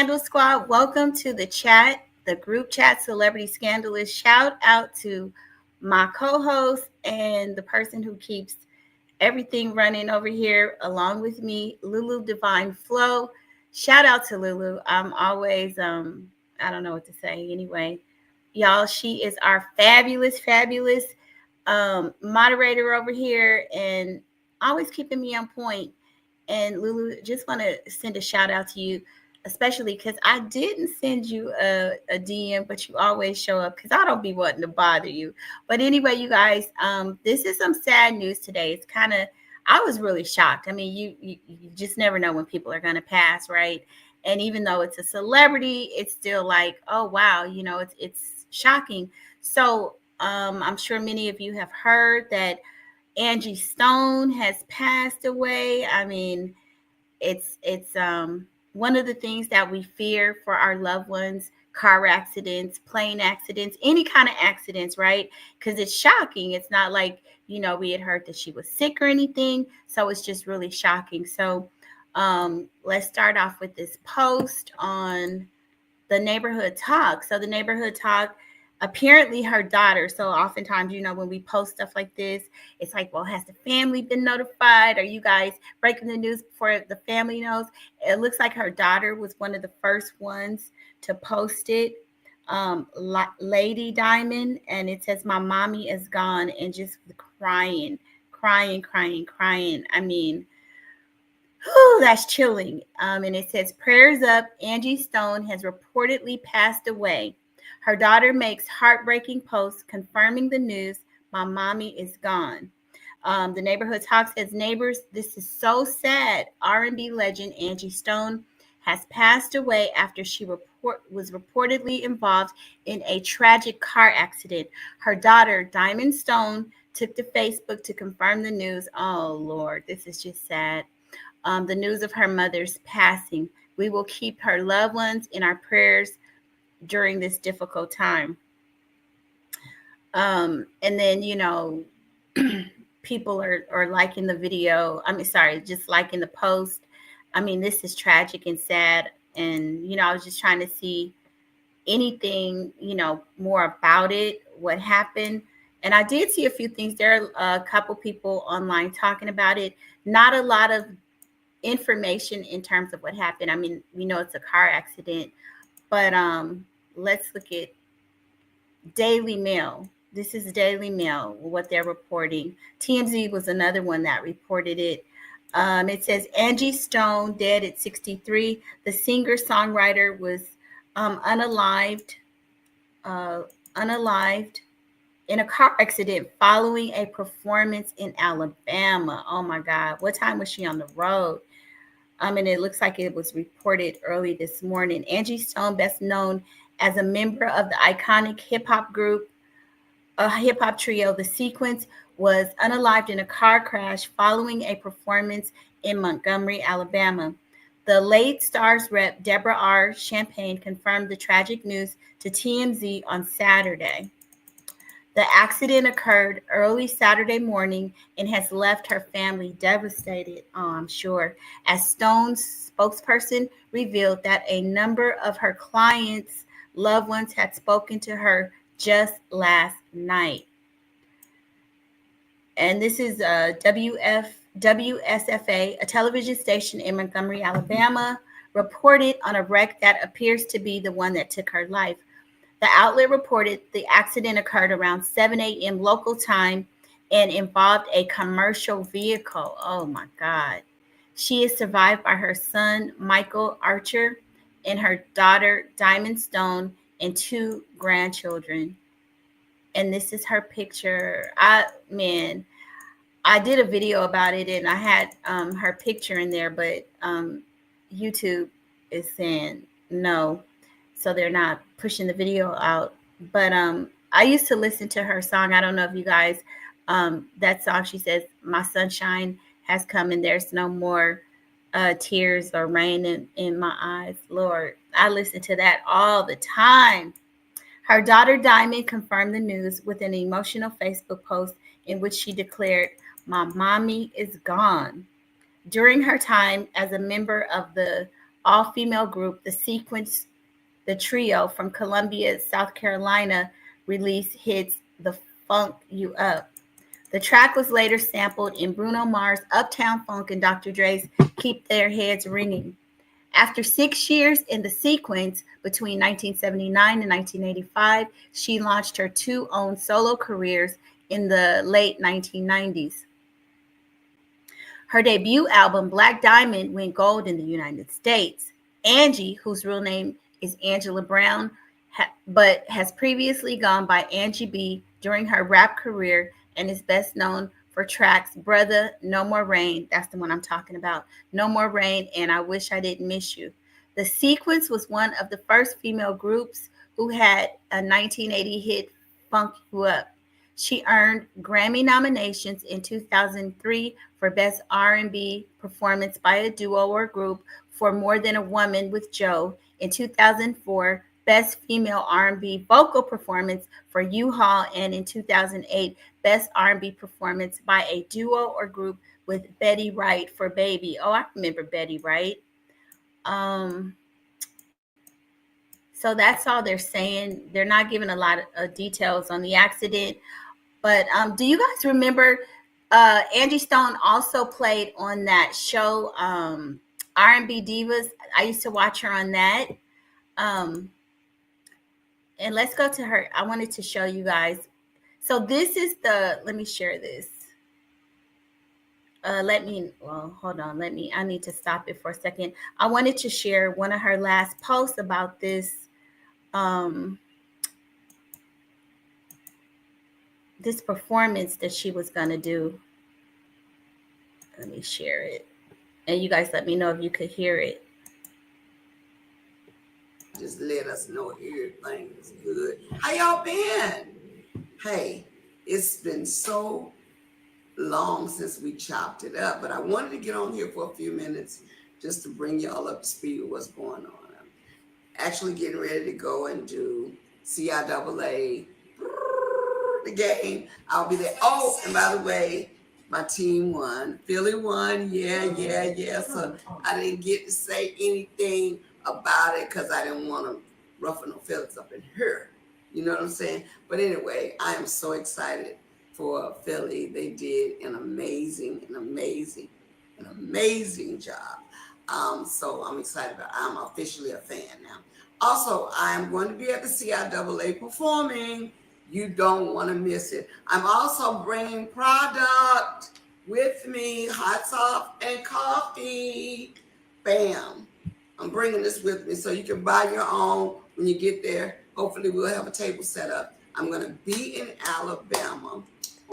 Scandal Squad. Welcome to the chat, the group chat, Celebrity Scandalous. Shout out to my co-host and the person who keeps everything running over here along with me, Lulu Divine Flow. Shout out to Lulu. I'm always I don't know what to say anyway. Y'all, she is our fabulous moderator over here and always keeping me on point. And Lulu, just want to send a shout out to you, especially because I didn't send you a DM, but you always show up because I don't be wanting to bother you. But anyway, you guys, this is some sad news today. It's kind of, I was really shocked. I mean, you just never know when people are going to pass, right? And even though it's a celebrity, it's still like, oh wow, it's shocking. So I'm sure many of you have heard that Angie Stone has passed away. I mean, it's one of the things that we fear for our loved ones: car accidents, plane accidents, any kind of accidents, right? Because it's shocking. It's not like, we had heard that she was sick or anything. So it's just really shocking. So let's start off with this post on the Neighborhood Talk. So the Neighborhood Talk, apparently her daughter. So oftentimes, when we post stuff like this, it's like, well, has the family been notified? Are you guys breaking the news before the family knows? It looks like her daughter was one of the first ones to post it. Lady Diamond, and it says, "My mommy is gone," and just crying. I mean, whew, that's chilling. And it says, "Prayers up. Angie Stone has reportedly passed away. Her daughter makes heartbreaking posts confirming the news. My mommy is gone." The Neighborhood Talk says, "Neighbors, this is so sad. R&B legend Angie Stone has passed away after she was reportedly involved in a tragic car accident. Her daughter, Diamond Stone, took to Facebook to confirm the news." Oh, Lord, this is just sad. The news of her mother's passing. "We will keep her loved ones in our prayers during this difficult time." And then, people are liking the video. I mean, sorry, just liking the post. I mean, this is tragic and sad. And, I was just trying to see anything, more about it, what happened. And I did see a few things. There are a couple people online talking about it. Not a lot of information in terms of what happened. I mean, we know it's a car accident, but let's look at Daily Mail. This is Daily Mail, what they're reporting. TMZ was another one that reported it. It says, "Angie Stone dead at 63. The singer-songwriter was unalived in a car accident following a performance in Alabama." Oh my God. What time was she on the road? And it looks like it was reported early this morning. Angie Stone, best known as a member of the iconic hip-hop group, a hip-hop trio, The Sequence, was unalived in a car crash following a performance in Montgomery, Alabama. The late star's rep, Deborah R. Champagne, confirmed the tragic news to TMZ on Saturday. The accident occurred early Saturday morning and has left her family devastated, I'm sure, as Stone's spokesperson revealed that a number of her clients' loved ones had spoken to her just last night. And this is WSFA, a television station in Montgomery, Alabama, reported on a wreck that appears to be the one that took her life. The outlet reported the accident occurred around 7 a.m. local time and involved a commercial vehicle. Oh my God. She is survived by her son, Michael Archer, and her daughter, Diamond Stone, and 2 grandchildren. And this is her picture. I did a video about it and I had her picture in there, but YouTube is saying no. So they're not pushing the video out. But I used to listen to her song. I don't know if you guys, that song, she says, "My sunshine has come and there's no more tears or rain in my eyes." Lord, I listen to that all the time. Her daughter Diamond confirmed the news with an emotional Facebook post in which she declared, "My mommy is gone." During her time as a member of the all-female group, The Sequence, the trio from Columbia, South Carolina, released hits The Funk You Up. The track was later sampled in Bruno Mars' Uptown Funk and Dr. Dre's Keep Their Heads Ringing. After 6 years in the sequence, between 1979 and 1985, she launched her two own solo careers in the late 1990s. Her debut album, Black Diamond, went gold in the United States. Angie, whose real name is Angela Brown, but has previously gone by Angie B during her rap career and is best known for tracks Brother, No More Rain, that's the one I'm talking about, No More Rain, and I Wish I Didn't Miss You. The Sequence was one of the first female groups who had a 1980 hit, Funk You Up. She earned Grammy nominations in 2003 for Best R&B Performance by a Duo or Group for More Than a Woman with Joe, in 2004 Best Female R&B Vocal Performance for U-Haul, and in 2008 Best R&B Performance by a Duo or Group with Betty Wright for Baby. Oh, I remember Betty Wright. So that's all they're saying. They're not giving a lot of details on the accident. But do you guys remember Angie Stone also played on that show, R&B Divas? I used to watch her on that. And let's go to her. I wanted to show you guys. So this is let me share this. Hold on. I need to stop it for a second. I wanted to share one of her last posts about this. This performance that she was going to do. Let me share it. And you guys let me know if you could hear it. Just let us know everything's good. How y'all been? Hey, it's been so long since we chopped it up, but I wanted to get on here for a few minutes just to bring y'all up to speed with what's going on. I'm actually getting ready to go and do CIAA, the game. I'll be there. Oh, and by the way, my team won. Philly won. Yeah. So I didn't get to say anything about it because I didn't want to ruffle no feathers up in her. You know what I'm saying? But anyway, I am so excited for Philly. They did an amazing job. So I'm excited about it. I'm officially a fan now. Also, I am going to be at the CIAA performing. You don't want to miss it. I'm also bringing product with me, hot sauce and coffee. Bam. I'm bringing this with me so you can buy your own when you get there. Hopefully we'll have a table set up. I'm going to be in Alabama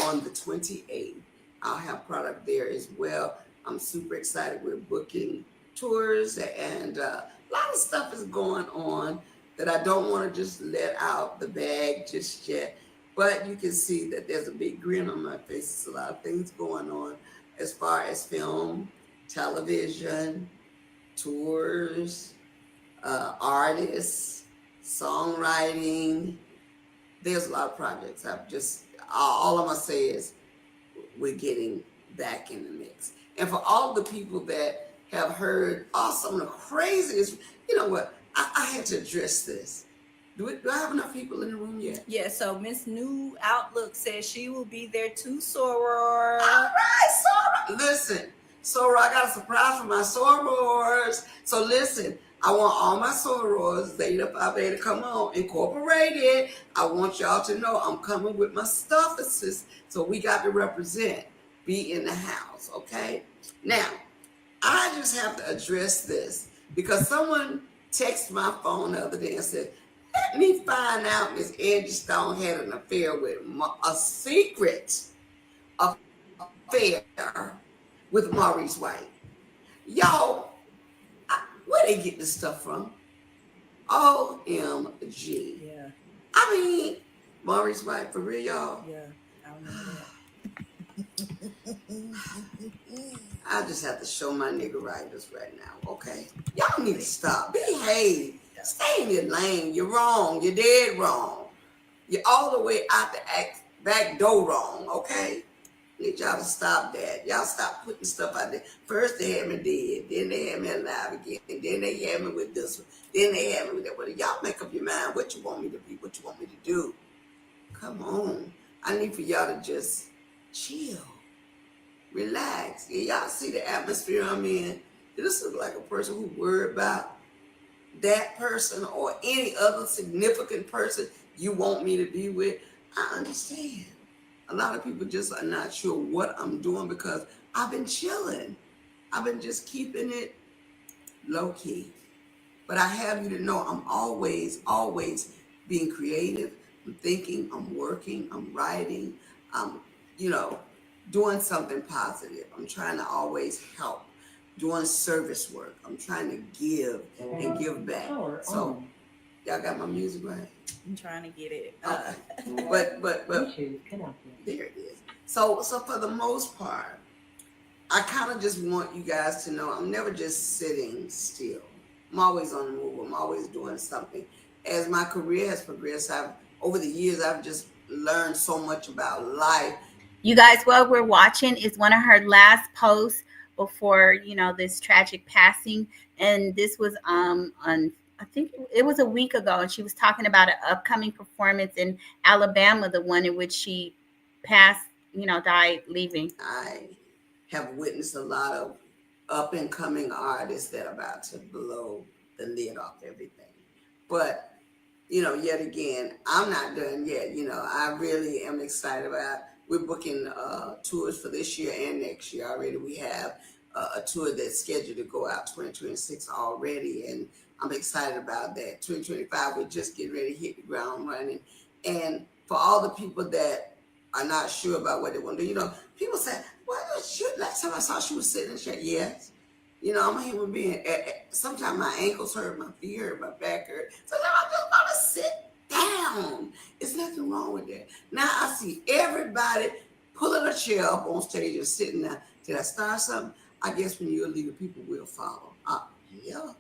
on the 28th. I'll have product there as well. I'm super excited. We're booking tours and a lot of stuff is going on that I don't want to just let out the bag just yet. But you can see that there's a big grin on my face. There's a lot of things going on as far as film, television, tours, artists, songwriting. There's a lot of projects. All I'm going to say is we're getting back in the mix. And for all the people that have heard some of the craziest, you know what? I had to address this. Do I have enough people in the room yet? Yeah, so Miss New Outlook says she will be there too, Soror. All right, Soror. Listen, Soror, I got a surprise for my Sorors. So listen, I want all my Sorors, Zeta Phi Beta, come on, Incorporated. I want y'all to know I'm coming with my stuffuses. So we got to represent, be in the house, okay? Now, I just have to address this because someone texted my phone the other day and said, let me find out Miss Angie Stone had an affair with a secret affair with Maurice White. Y'all, where they get this stuff from? OMG. Yeah. I mean, Maurice White, for real, y'all? Yeah, I remember that. I just have to show my nigga writers right now, okay? Y'all need to stop. Behave. Stay in your lane. You're wrong. You're dead wrong. You're all the way out the back door wrong, okay? Need y'all to stop that. Y'all stop putting stuff out there. First they had me dead, then they had me alive again, then they had me with this one, then they had me with that one. Y'all make up your mind what you want me to be, what you want me to do. Come on. I need for y'all to just chill, relax. Yeah, y'all see the atmosphere I'm in. This is like a person who worried about that person or any other significant person you want me to be with. I understand. A lot of people just are not sure what I'm doing because I've been chilling. I've been just keeping it low key. But I have you to know I'm always being creative. I'm thinking, I'm working, I'm writing, I'm, you know, doing something positive. I'm trying to always help, doing service work. I'm trying to give and give back. So, y'all got my music right? I'm trying to get it. Okay. But there it is. So for the most part, I kind of just want you guys to know I'm never just sitting still. I'm always on the move. I'm always doing something. As my career has progressed, over the years I've just learned so much about life. You guys, what we're watching is one of her last posts before, this tragic passing. And this was on, I think it was a week ago, and she was talking about an upcoming performance in Alabama, the one in which she passed, died leaving. I have witnessed a lot of up and coming artists that are about to blow the lid off everything. But yet again, I'm not done yet. I really am excited about. We're booking tours for this year and next year already. We have a tour that's scheduled to go out 2026 already, and I'm excited about that. 2025, we're just getting ready to hit the ground running. And for all the people that are not sure about what they want to do, people say, "Well, last time I saw she was sitting in chair." Yes. I'm a human being. Sometimes my ankles hurt, my feet hurt, my back hurt. Sometimes I just want to sit down. There's nothing wrong with that. Now I see everybody pulling a chair up on stage and sitting there. Did I start something? I guess when you're a leader, people will follow. Yeah,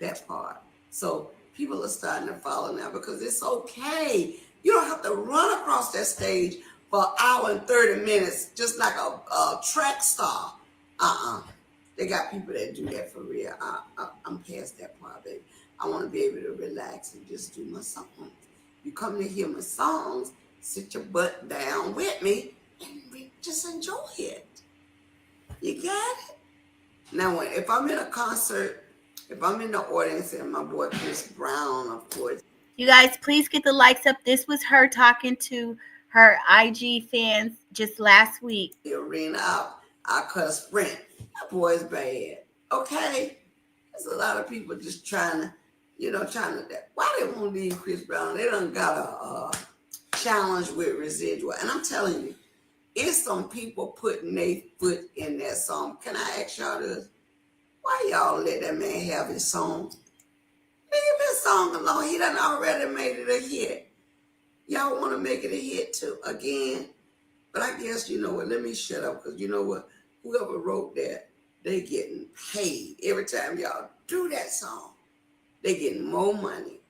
that part. So people are starting to follow now because it's okay. You don't have to run across that stage for an hour and 30 minutes just like a track star. They got people that do that for real. I'm past that part, baby. I want to be able to relax and just do my songs. You come to hear my songs, sit your butt down with me, and just enjoy it. You got it? Now, if I'm in a concert, if I'm in the audience and my boy Chris Brown, of course. You guys, please get the likes up. This was her talking to her IG fans just last week. The arena, I'll cut a sprint. That boy's bad. Okay? There's a lot of people just trying to, why they won't leave Chris Brown? They done got a challenge with residual. And I'm telling you, it's some people putting their foot in that song. Can I ask y'all this? Why y'all let that man have his song? Leave his song alone. He done already made it a hit. Y'all want to make it a hit too, again? But I guess, you know what, let me shut up because you know what? Whoever wrote that, they getting paid every time y'all do that song. They getting more money,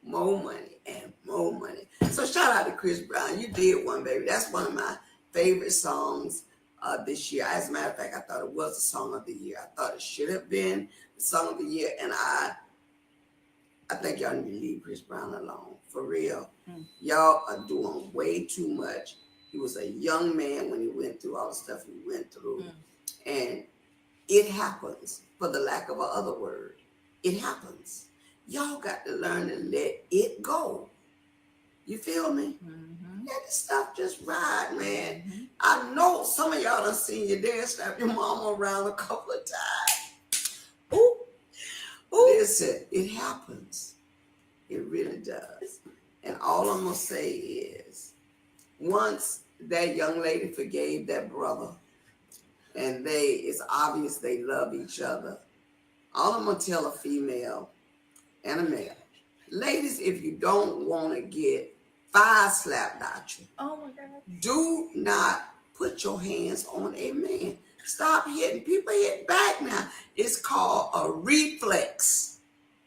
and more money. So shout out to Chris Brown. You did one, baby. That's one of my favorite songs this year. As a matter of fact, I thought it was the song of the year. I thought it should have been the song of the year. And I think y'all need to leave Chris Brown alone. For real. Y'all are doing way too much. He was a young man when he went through all the stuff he went through. And it happens, for the lack of another word. It happens. Y'all got to learn to let it go. You feel me? Let this stuff just ride, man. I know some of y'all done seen your dad slap your mama around a couple of times. Ooh. Listen, it happens. It really does. And all I'm going to say is, once that young lady forgave that brother, and it's obvious they love each other, all I'm going to tell a female and a male, ladies, if you don't want to get fire slapped at you, oh my God, do not put your hands on a man. Stop hitting. People hit back now. It's called a reflex.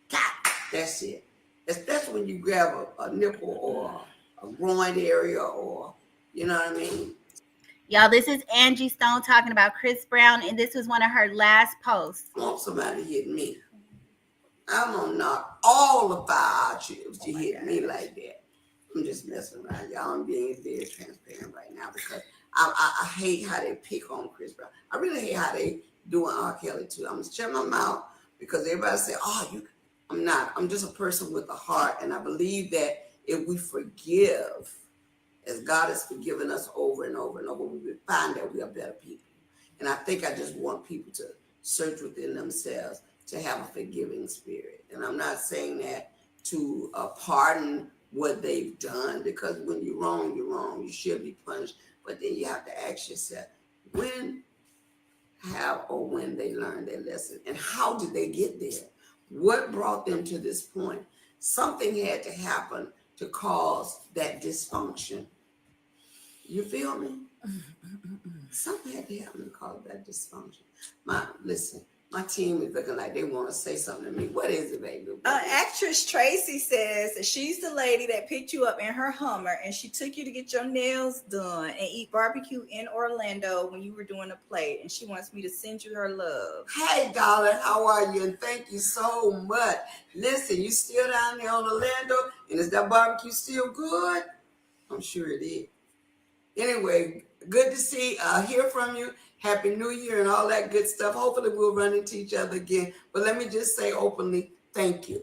God, that's it. Especially when you grab a nipple or a groin area or, you know what I mean? Y'all, this is Angie Stone talking about Chris Brown, and this was one of her last posts. I want somebody to hit me. I'm gonna knock all the fire out you if you hit me like that. I'm just messing around, y'all. I'm being very transparent right now because I hate how they pick on Chris Brown. I really hate how they doing R. Kelly too. I'm just shut my mouth because everybody say, "Oh, you." I'm not. I'm just a person with a heart, and I believe that if we forgive, as God has forgiven us over and over and over, we will find that we are better people. And I think I just want people to search within themselves to have a forgiving spirit. And I'm not saying that to pardon what they've done, because when you're wrong, you're wrong. You should be punished. But then you have to ask yourself, when, how, or when they learned their lesson, and how did they get there? What brought them to this point? Something had to happen to cause that dysfunction. You feel me? Something had to happen to cause that dysfunction. Listen, my team is looking like they want to say something to me. What is it, baby? Actress Tracy says that she's the lady that picked you up in her Hummer and she took you to get your nails done and eat barbecue in Orlando when you were doing a play. And she wants me to send you her love. Hey, darling, how are you? And thank you so much. Listen, you still down there on Orlando? And is that barbecue still good? I'm sure it is. Anyway, good to hear from you. Happy New Year and all that good stuff. Hopefully we'll run into each other again. But let me just say openly, thank you.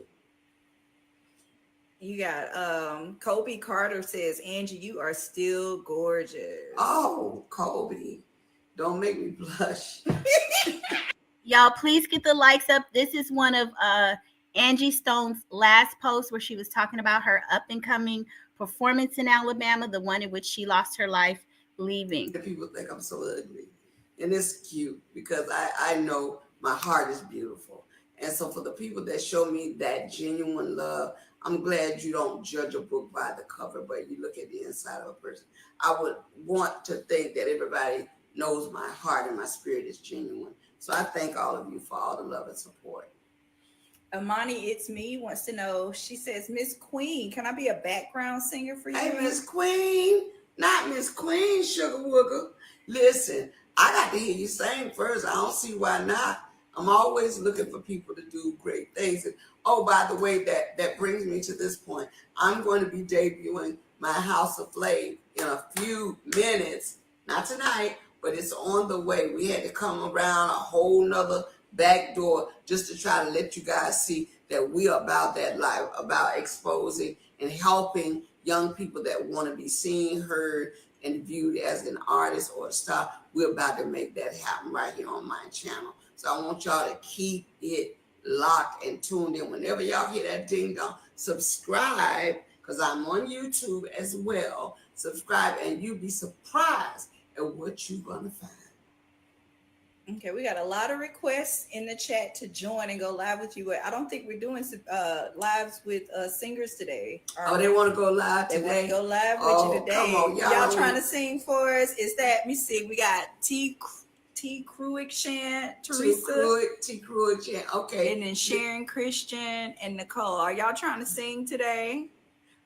You got Kobe Carter says, Angie, you are still gorgeous. Oh, Kobe, don't make me blush. Y'all, please get the likes up. This is one of Angie Stone's last posts where she was talking about her up and coming performance in Alabama, the one in which she lost her life leaving. People think I'm so ugly. And it's cute because I know my heart is beautiful. And so for the people that show me that genuine love, I'm glad you don't judge a book by the cover, but you look at the inside of a person. I would want to think that everybody knows my heart and my spirit is genuine. So I thank all of you for all the love and support. Amani, it's me, wants to know, she says, Miss Queen, can I be a background singer for you? Hey, Miss Queen, not Miss Queen, Sugar Wooger. Listen, I got to hear you sing first. I don't see why not. I'm always looking for people to do great things. And oh, by the way, that brings me to this point. I'm going to be debuting my House of Flame in a few minutes. Not tonight, but it's on the way. We had to come around a whole nother back door just to try to let you guys see that we are about that life, about exposing and helping young people that want to be seen, heard, and viewed as an artist or a star. We're about to make that happen right here on my channel. So I want y'all to keep it locked and tuned in. Whenever y'all hear that ding dong, subscribe, because I'm on YouTube as well. Subscribe and you'll be surprised at what you're going to find. Okay, we got a lot of requests in the chat to join and go live with you. I don't think we're doing lives with singers today. Oh, they want to go live today? They want to go live with you today. Come on, y'all trying to sing for us? Is that, let me see, we got T. Kruick Chant, Teresa. T. Kruick Chant, okay. And then Sharon Christian and Nicole. Are y'all trying to sing today?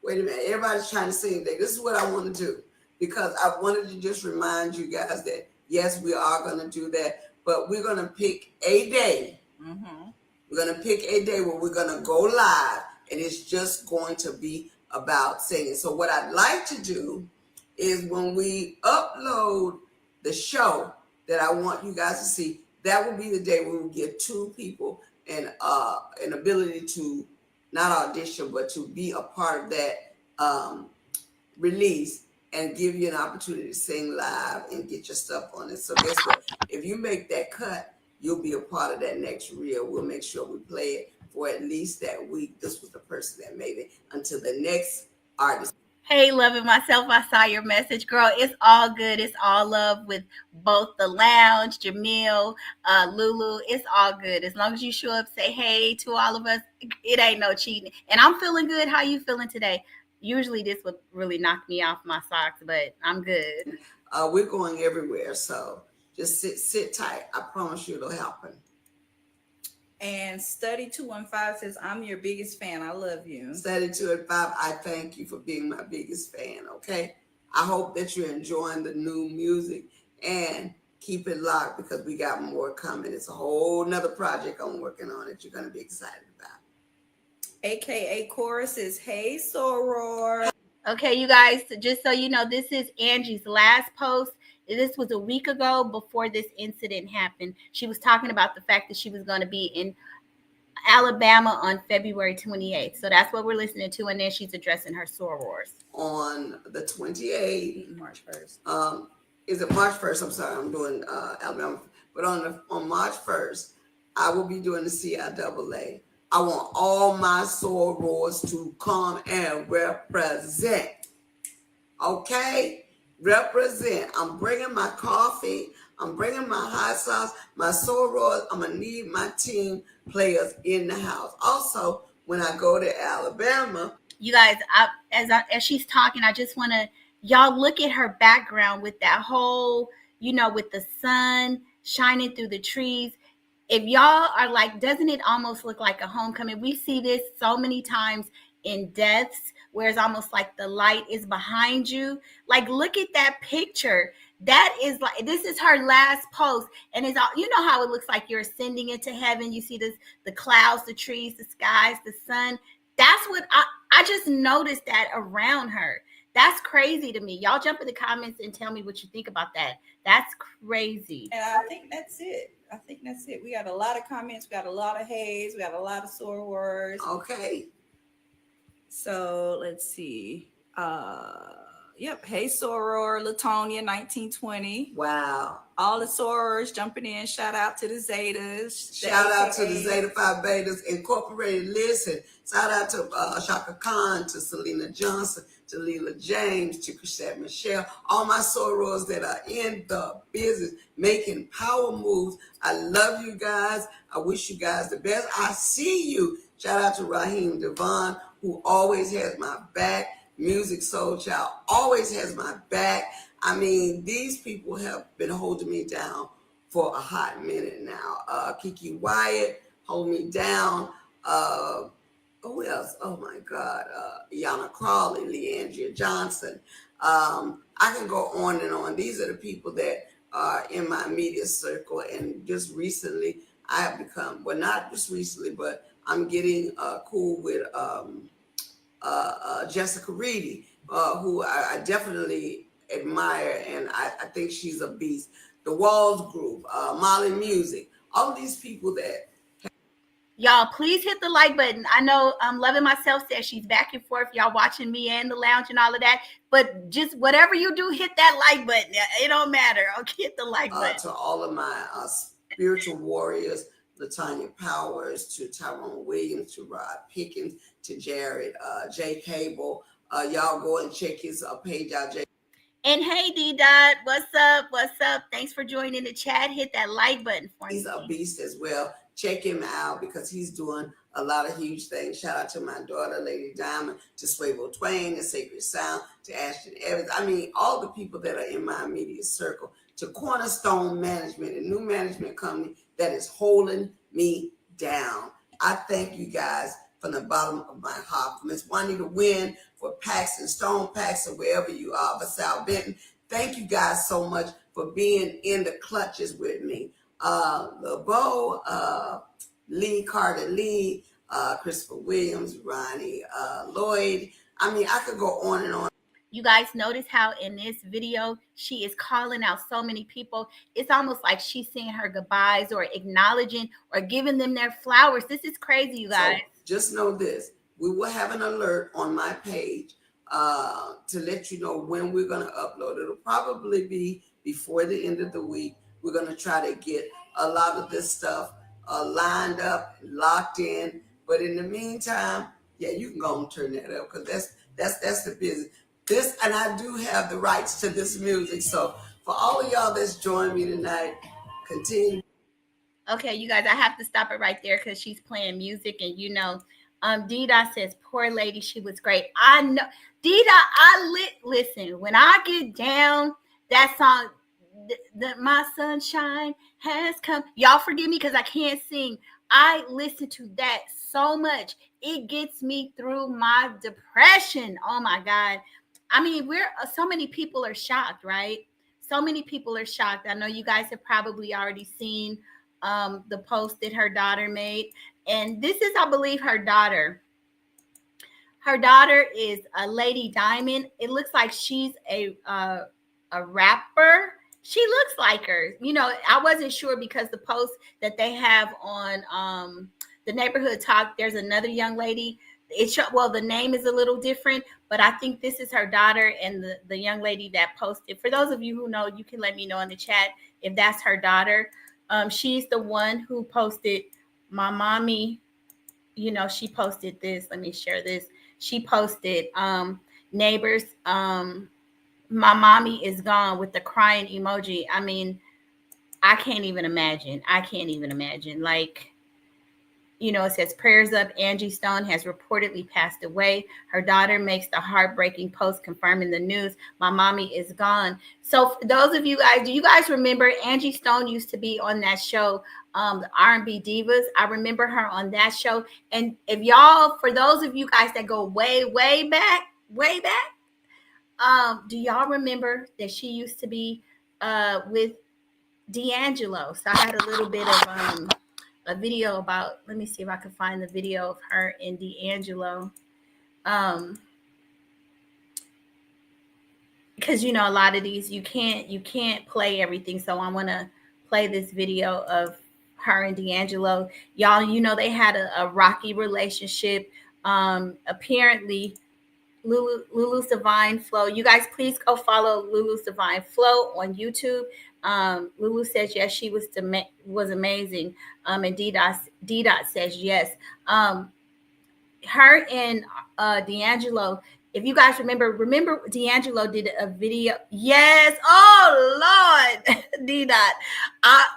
Wait a minute, everybody's trying to sing today. This is what I want to do, because I wanted to just remind you guys that, yes, we are going to do that. But we're going to pick a day. Mm-hmm. We're going to pick a day where we're going to go live. And it's just going to be about singing. So what I'd like to do is when we upload the show that I want you guys to see, that will be the day we will give two people an ability to not audition, but to be a part of that release and give you an opportunity to sing live and get your stuff on it. So guess what? If you make that cut, you'll be a part of that next reel. We'll make sure we play it for at least that week. This was the person that made it until the next artist. Hey, loving myself, I saw your message, girl. It's all good. It's all love with both the lounge, Jamil, Lulu. It's all good. As long as you show up, say hey to all of us. It ain't no cheating. And I'm feeling good. How you feeling today? Usually this would really knock me off my socks, but I'm good. We're going everywhere, so just sit tight. I promise you it'll happen. And Study 215 says, I'm your biggest fan. I love you. Study 215, I thank you for being my biggest fan, okay? I hope that you're enjoying the new music And keep it locked because we got more coming. It's a whole nother project I'm working on that you're going to be excited about. AKA Chorus is Hey Soror. Okay, you guys, just so you know, this is Angie's last post. This was a week ago before this incident happened. She was talking about the fact that she was going to be in Alabama on February 28th. So that's what we're listening to. And then she's addressing her sorors. On the 28th, March 1st. Is it March 1st? I'm sorry, I'm doing Alabama. But on March 1st, I will be doing the CIAA. I want all my sorors to come and represent. Okay? Represent. I'm bringing my coffee. I'm bringing my hot sauce, my sorors. I'm going to need my team players in the house. Also, when I go to Alabama. You guys, as she's talking, I just want to, y'all look at her background with that whole, with the sun shining through the trees. If y'all are like, doesn't it almost look like a homecoming? We see this so many times in deaths where it's almost like the light is behind you. Like, look at that picture. That is like, this is her last post. And it's all, how it looks like you're ascending into heaven. You see the clouds, the trees, the skies, the sun. That's what I just noticed that around her. That's crazy to me. Y'all jump in the comments and tell me what you think about that. That's crazy. And I think that's it. We got a lot of comments. We got a lot of haze. We got a lot of sorors. Okay. So let's see. Yep. Hey Soror, Latonia, 1920. Wow. All the sorors jumping in. Shout out to the Zetas. Shout out to the Zeta Phi Betas Incorporated. Listen, shout out to Shaka Khan, to Selena Johnson, to Leela James, to Chrisette Michelle, all my sorors that are in the business making power moves. I love you guys. I wish you guys the best. I see you. Shout out to Raheem Devon, who always has my back. Music Soul Child always has my back. I mean, these people have been holding me down for a hot minute now. Kiki Wyatt, hold me down. Who else? Oh my God. Yana Crawley, Leandria Johnson. I can go on and on. These are the people that are in my media circle. And just recently, I have become, well, not just recently, but I'm getting cool with Jessica Reedy, who I definitely admire, and I think she's a beast. The Walls Group, Molly Music, all these people that. Y'all, please hit the like button. I know Loving Myself says she's back and forth. Y'all watching me and the lounge and all of that. But just whatever you do, hit that like button. It don't matter. Okay, hit the like button. To all of my spiritual warriors, Latanya Powers, to Tyrone Williams, to Rod Pickens, to Jared, Jay Cable. Y'all go and check his page out, Jay. And hey, D-Dot, what's up? What's up? Thanks for joining the chat. Hit that like button for me. He's a beast as well. Check him out because he's doing a lot of huge things. Shout out to my daughter, Lady Diamond, to Swaybo Twain, the Sacred Sound, to Ashton Evans. I mean, all the people that are in my immediate circle, to Cornerstone Management, a new management company that is holding me down. I thank you guys from the bottom of my heart. Miss Juanita Wynn for Paxton, Stone Paxton, wherever you are, Sal Benton. Thank you guys so much for being in the clutches with me. LeBeau, Lee Carter Lee, Christopher Williams, Ronnie Lloyd. I mean, I could go on and on. You guys notice how in this video, she is calling out so many people. It's almost like she's saying her goodbyes or acknowledging or giving them their flowers. This is crazy, you guys. So just know this. We will have an alert on my page to let you know when we're going to upload. It'll probably be before the end of the week. We're going to try to get a lot of this stuff lined up, locked in. But in the meantime, yeah, you can go and turn that up because that's the business. This, and I do have the rights to this music. So for all of y'all that's joined me tonight, continue. Okay, you guys, I have to stop it right there because she's playing music, and Dida says, "Poor lady, she was great." I know, Dida. Listen. When I get down, that song, "My Sunshine Has Come." Y'all forgive me because I can't sing. I listen to that so much. It gets me through my depression. Oh my God. I mean, so many people are shocked, right? so many people are shocked. I know you guys have probably already seen the post that her daughter made. And this is, I believe, her daughter. Her daughter is a Lady Diamond. It looks like she's a rapper. She looks like her. You know, I wasn't sure because the post that they have on the neighborhood talk. There's another young lady. Well, the name is a little different, but I think this is her daughter and the young lady that posted. For those of you who know, you can let me know in the chat if that's her daughter. She's the one who posted my mommy. You know, she posted this. Let me share this. She posted neighbors, my mommy is gone with the crying emoji. I mean, I can't even imagine. I can't even imagine. Like, you know, it says prayers up. Angie Stone has reportedly passed away. Her daughter makes the heartbreaking post confirming the news. My mommy is gone. So for those of you guys, do you guys remember Angie Stone used to be on that show, the R&B Divas? I remember her on that show. And if y'all, for those of you guys that go way back, do y'all remember that she used to be with D'Angelo? So I had a little bit of a video about. Let me see if I can find the video of her and D'Angelo. Because you know a lot of these you can't play everything. So I want to play this video of her and D'Angelo. Y'all, you know they had a rocky relationship. Apparently Lulu's Divine Flow. You guys, please go follow Lulu's Divine Flow on YouTube. Lulu says yes, she was amazing. And D Dot says yes. Her and D'Angelo. If you guys remember D'Angelo did a video. Yes. Oh Lord, D Dot.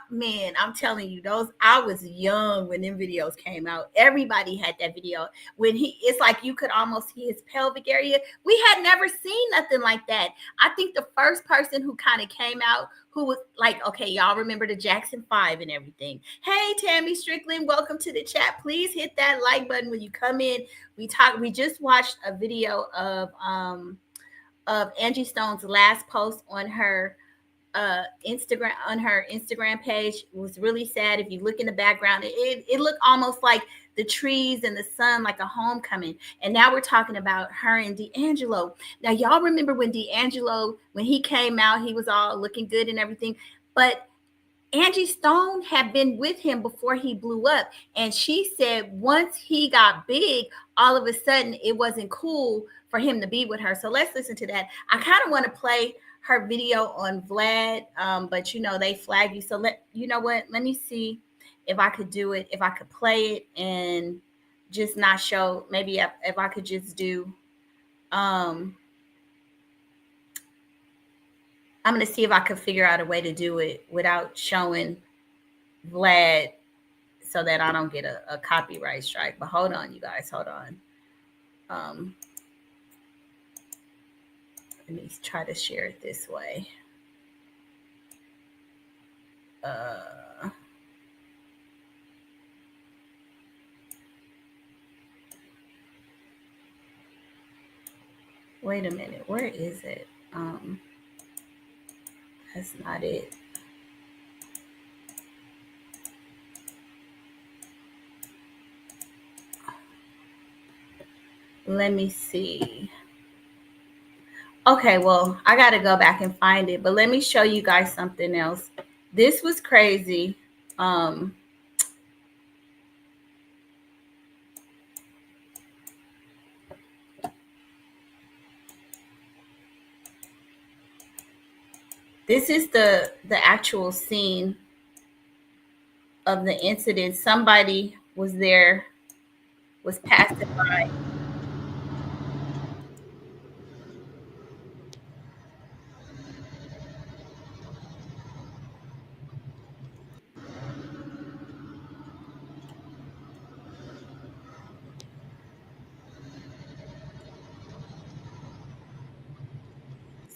Man, I'm telling you, I was young when them videos came out. Everybody had that video. It's like you could almost see his pelvic area. We had never seen nothing like that. I think the first person who kind of came out who was like, okay, y'all remember the Jackson 5 and everything. Hey, Tammy Strickland, welcome to the chat. Please hit that like button when you come in. We just watched a video of Angie Stone's last post on her Instagram page. It was really sad. If you look in the background, it looked almost like the trees and the sun, like a homecoming. And now we're talking about her and D'Angelo. Now y'all remember when D'Angelo, when he came out, he was all looking good and everything, but Angie Stone had been with him before he blew up. And she said once he got big, all of a sudden it wasn't cool for him to be with her. So let's listen to that. I kind of want to play her video on Vlad, but you know, they flag you. So you know what? Let me see if I could do it, if I could play it and just not show, maybe if I could just do, I'm going to see if I could figure out a way to do it without showing Vlad so that I don't get a copyright strike. But hold on, you guys, hold on. Let me try to share it this way. Wait a minute, where is it? That's not it. Let me see. Okay, well, I got to go back and find it, but let me show you guys something else. This was crazy. This is the actual scene of the incident. Somebody was there, was passing by.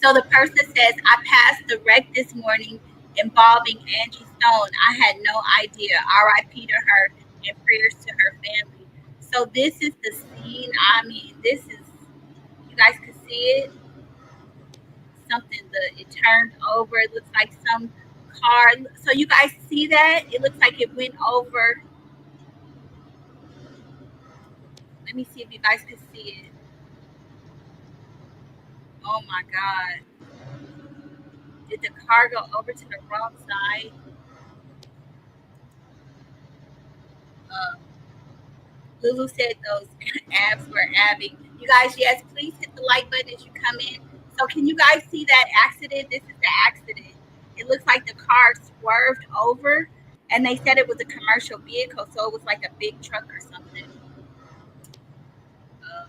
So the person says, I passed the wreck this morning involving Angie Stone. I had no idea. RIP to her and prayers to her family. So this is the scene. I mean, this is, you guys can see it. something. It turned over. It looks like some car. So you guys see that? It looks like it went over. Let me see if you guys can see it. Oh my God. Did the car go over to the wrong side? Uh, Lulu said those abs were abbing. You guys, yes, please hit the like button as you come in. So can you guys see that accident? This is the accident. It looks like the car swerved over, and they said it was a commercial vehicle, so it was like a big truck or something. Uh,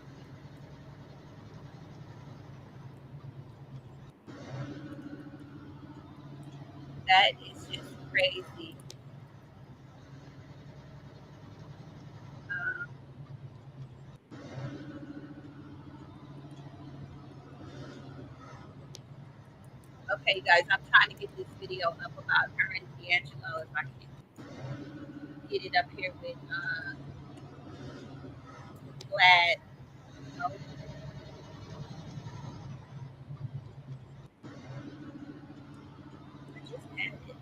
that is just crazy. Uh, okay, guys, I'm trying to get this video up about her and D'Angelo. If I can get it up here with Glad. No, I just had it.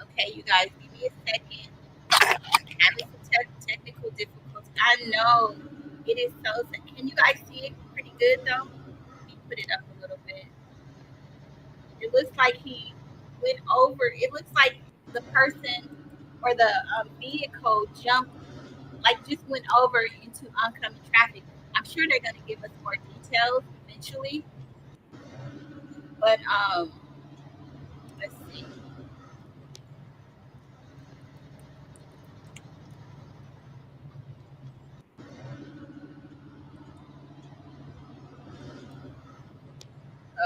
Okay, you guys, give me a second. Having some technical difficulties. I know it is so. Can you guys see it pretty good though? Let me put it up a little bit. It looks like he went over. It looks like the person or the vehicle jumped, like just went over into oncoming traffic. I'm sure they're going to give us more details eventually, but let's see.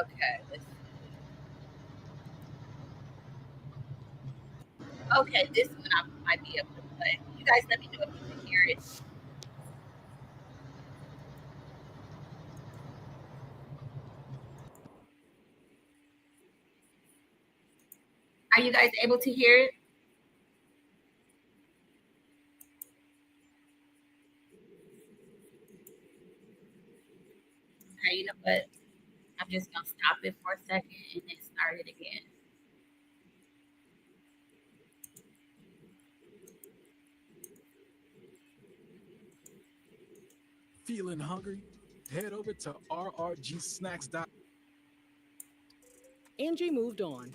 Okay, let's see. Okay, this one I might be able to play. You guys, let me know if you can hear it. Are you guys able to hear it? Okay, you know what? I'm just gonna stop it for a second and then start it again. Feeling hungry? Head over to rrgsnacks.com. Angie moved on.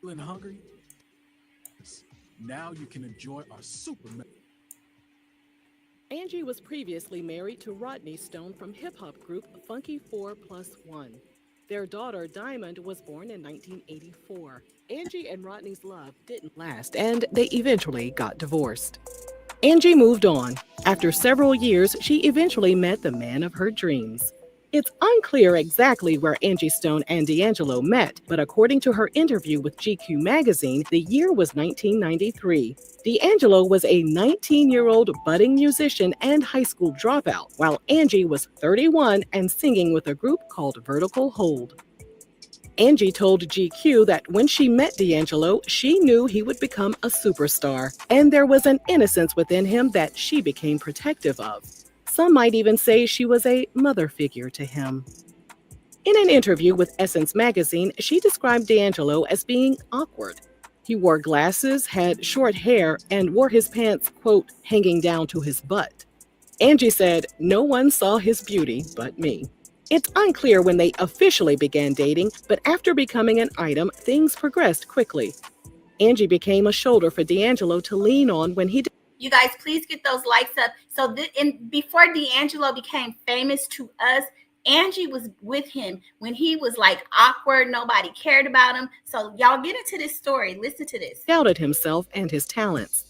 Feeling hungry? Now you can enjoy our super. Angie was previously married to Rodney Stone from hip hop group Funky 4 Plus 1. Their daughter Diamond was born in 1984. Angie and Rodney's love didn't last, and they eventually got divorced. Angie moved on. After several years, she eventually met the man of her dreams. It's unclear exactly where Angie Stone and D'Angelo met, but according to her interview with GQ magazine, the year was 1993. D'Angelo was a 19-year-old budding musician and high school dropout, while Angie was 31 and singing with a group called Vertical Hold. Angie told GQ that when she met D'Angelo, she knew he would become a superstar, and there was an innocence within him that she became protective of. Some might even say she was a mother figure to him. In an interview with Essence magazine, she described D'Angelo as being awkward. He wore glasses, had short hair, and wore his pants, quote, hanging down to his butt. Angie said, "No one saw his beauty but me." It's unclear when they officially began dating, but after becoming an item, things progressed quickly. Angie became a shoulder for D'Angelo to lean on when he. You guys, please get those likes up. So, before D'Angelo became famous to us, Angie was with him when he was like awkward. Nobody cared about him. So, y'all get into this story. Listen to this. Doubted himself and his talents.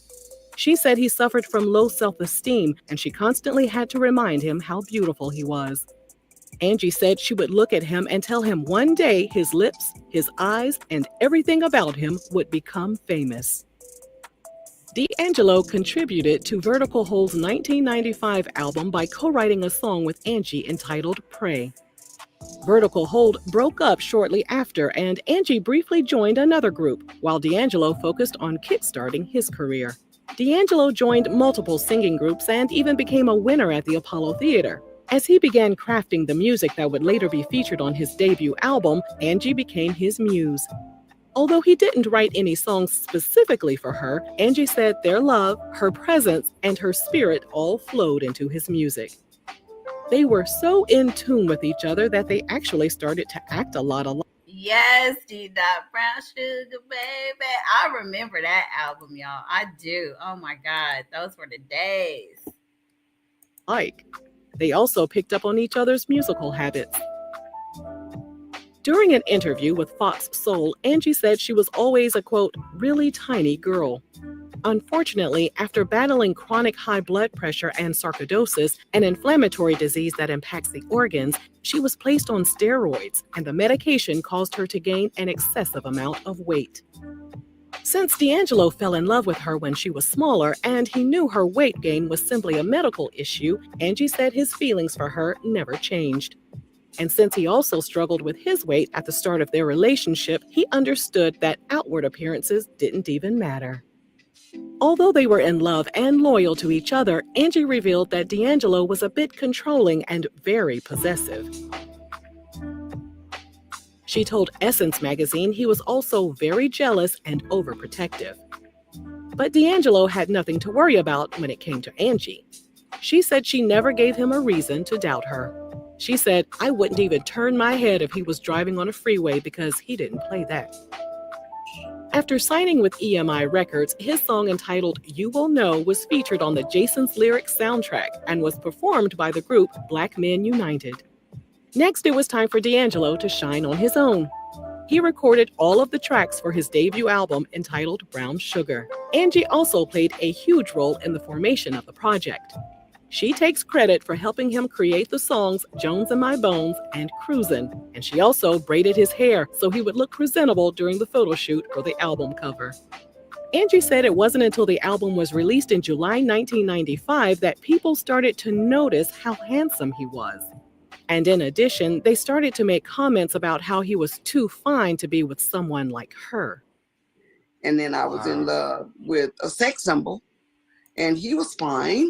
She said he suffered from low self-esteem, and she constantly had to remind him how beautiful he was. Angie said she would look at him and tell him one day his lips, his eyes, and everything about him would become famous. D'Angelo contributed to Vertical Hold's 1995 album by co-writing a song with Angie entitled Pray. Vertical Hold broke up shortly after, and Angie briefly joined another group, while D'Angelo focused on kickstarting his career. D'Angelo joined multiple singing groups and even became a winner at the Apollo Theater. As he began crafting the music that would later be featured on his debut album, Angie became his muse. Although he didn't write any songs specifically for her, Angie said their love, her presence, and her spirit all flowed into his music. They were so in tune with each other that they actually started to act a lot alike. Yes, D. Brown Sugar Baby. I remember that album, y'all. I do. Oh my God. Those were the days. They also picked up on each other's musical habits. During an interview with Fox Soul, Angie said she was always a, quote, really tiny girl. Unfortunately, after battling chronic high blood pressure and sarcoidosis, an inflammatory disease that impacts the organs, she was placed on steroids, and the medication caused her to gain an excessive amount of weight. Since D'Angelo fell in love with her when she was smaller and he knew her weight gain was simply a medical issue, Angie said his feelings for her never changed. And since he also struggled with his weight at the start of their relationship, he understood that outward appearances didn't even matter. Although they were in love and loyal to each other, Angie revealed that D'Angelo was a bit controlling and very possessive. She told Essence magazine he was also very jealous and overprotective. But D'Angelo had nothing to worry about when it came to Angie. She said she never gave him a reason to doubt her. She said, I wouldn't even turn my head if he was driving on a freeway because he didn't play that. After signing with EMI Records, his song entitled You Will Know was featured on the Jason's Lyrics soundtrack and was performed by the group Black Men United. Next, it was time for D'Angelo to shine on his own. He recorded all of the tracks for his debut album entitled Brown Sugar. Angie also played a huge role in the formation of the project. She takes credit for helping him create the songs Jones in My Bones and Cruisin', and she also braided his hair so he would look presentable during the photo shoot for the album cover. Angie said it wasn't until the album was released in July 1995 that people started to notice how handsome he was. And in addition, they started to make comments about how he was too fine to be with someone like her. And then I was in love with a sex symbol, and he was fine.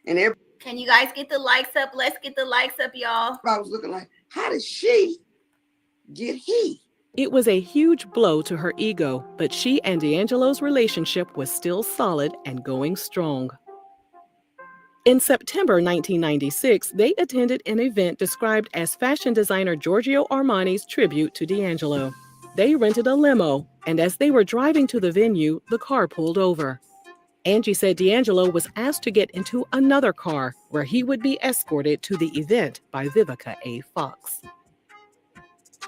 And can you guys get the likes up? Let's get the likes up, y'all. I was looking like, how did she get he? It was a huge blow to her ego, but she and D'Angelo's relationship was still solid and going strong. In September 1996, they attended an event described as fashion designer Giorgio Armani's tribute to D'Angelo. They rented a limo, and as they were driving to the venue, the car pulled over. Angie said D'Angelo was asked to get into another car where he would be escorted to the event by Vivica A. Fox.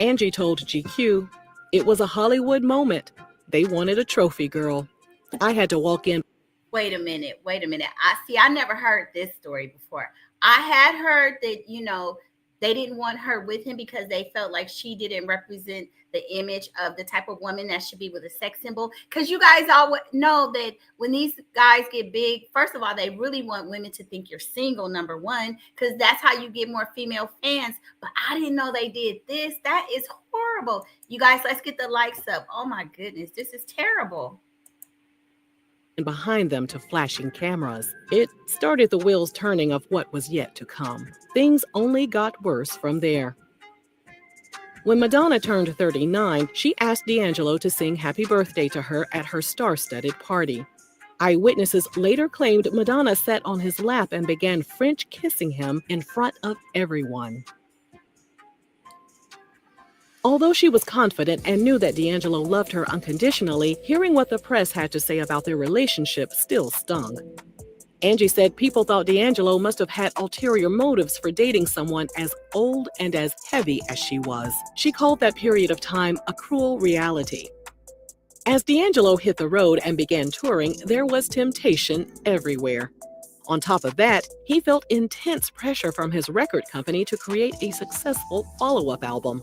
Angie told GQ, it was a Hollywood moment. They wanted a trophy girl. I had to walk in. Wait a minute. I never heard this story before. I had heard that, they didn't want her with him because they felt like she didn't represent the image of the type of woman that should be with a sex symbol. Because you guys all know that when these guys get big, first of all, they really want women to think you're single, number one, because that's how you get more female fans. But I didn't know they did this. That is horrible. You guys, let's get the likes up. Oh my goodness, this is terrible. Behind them to flashing cameras. It started the wheels turning of what was yet to come. Things only got worse from there. When Madonna turned 39, she asked D'Angelo to sing Happy Birthday to her at her star-studded party. Eyewitnesses later claimed Madonna sat on his lap and began French kissing him in front of everyone. Although she was confident and knew that D'Angelo loved her unconditionally, hearing what the press had to say about their relationship still stung. Angie said people thought D'Angelo must have had ulterior motives for dating someone as old and as heavy as she was. She called that period of time a cruel reality. As D'Angelo hit the road and began touring, there was temptation everywhere. On top of that, he felt intense pressure from his record company to create a successful follow-up album.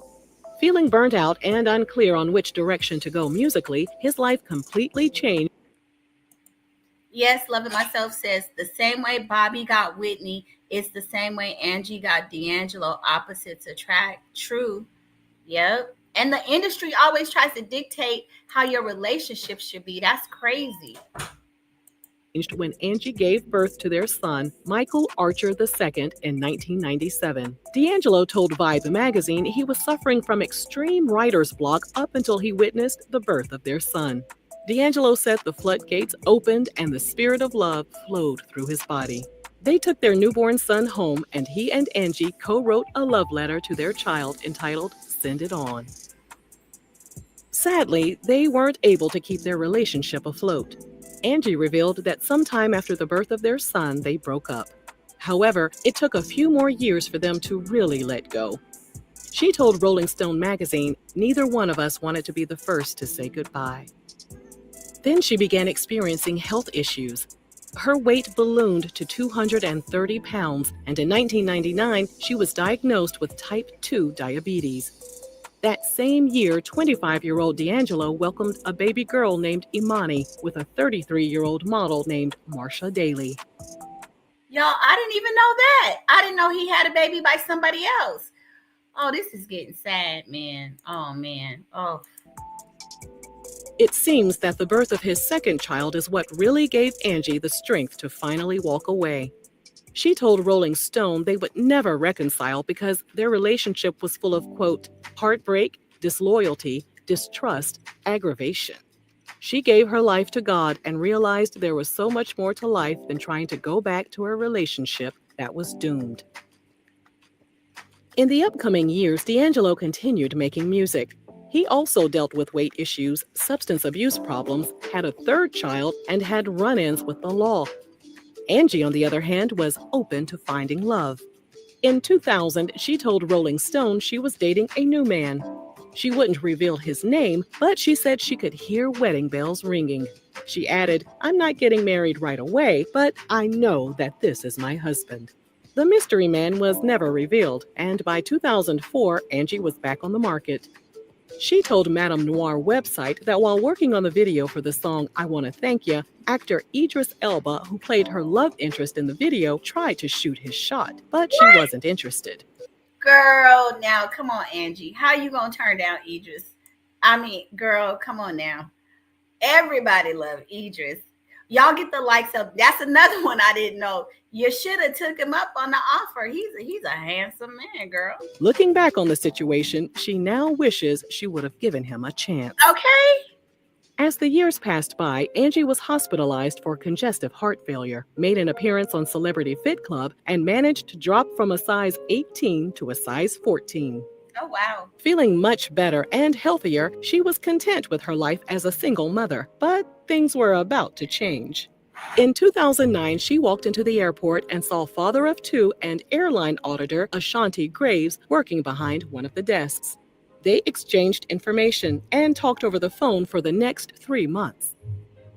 Feeling burnt out and unclear on which direction to go musically, his life completely changed. Yes, Love It Myself says the same way Bobby got Whitney, it's the same way Angie got D'Angelo. Opposites attract. True. Yep. And the industry always tries to dictate how your relationship should be. That's crazy. When Angie gave birth to their son, Michael Archer II, in 1997. D'Angelo told Vibe magazine he was suffering from extreme writer's block up until he witnessed the birth of their son. D'Angelo said the floodgates opened and the spirit of love flowed through his body. They took their newborn son home, and he and Angie co-wrote a love letter to their child entitled Send It On. Sadly, they weren't able to keep their relationship afloat. Angie revealed that sometime after the birth of their son, they broke up. However, it took a few more years for them to really let go. She told Rolling Stone magazine, "Neither one of us wanted to be the first to say goodbye." Then she began experiencing health issues. Her weight ballooned to 230 pounds, and in 1999, she was diagnosed with type 2 diabetes. That same year, 25-year-old D'Angelo welcomed a baby girl named Imani with a 33-year-old model named Marsha Daly. Y'all, I didn't even know that. I didn't know he had a baby by somebody else. Oh, this is getting sad, man. Oh, man. Oh. It seems that the birth of his second child is what really gave Angie the strength to finally walk away. She told Rolling Stone they would never reconcile because their relationship was full of, quote, heartbreak, disloyalty, distrust, aggravation. She gave her life to God and realized there was so much more to life than trying to go back to a relationship that was doomed. In the upcoming years, D'Angelo continued making music. He also dealt with weight issues, substance abuse problems, had a third child, and had run-ins with the law. Angie, on the other hand, was open to finding love. In 2000, she told Rolling Stone she was dating a new man. She wouldn't reveal his name, but she said she could hear wedding bells ringing. She added, "I'm not getting married right away, but I know that this is my husband." The mystery man was never revealed, and by 2004, Angie was back on the market. She told Madame Noir website that while working on the video for the song I Wanna Thank Ya, actor Idris Elba, who played her love interest in the video, tried to shoot his shot, but she wasn't interested. Girl, now come on, Angie. How you gonna turn down Idris? I mean, girl, come on now. Everybody love Idris. Y'all get the likes up. That's another one I didn't know. You should have took him up on the offer. He's a handsome man, girl. Looking back on the situation, she now wishes she would have given him a chance. Okay. As the years passed by, Angie was hospitalized for congestive heart failure, made an appearance on Celebrity Fit Club, and managed to drop from a size 18 to a size 14. Oh, wow. Feeling much better and healthier, she was content with her life as a single mother, but things were about to change. In 2009, she walked into the airport and saw father of two and airline auditor Ashanti Graves working behind one of the desks. They exchanged information and talked over the phone for the next 3 months.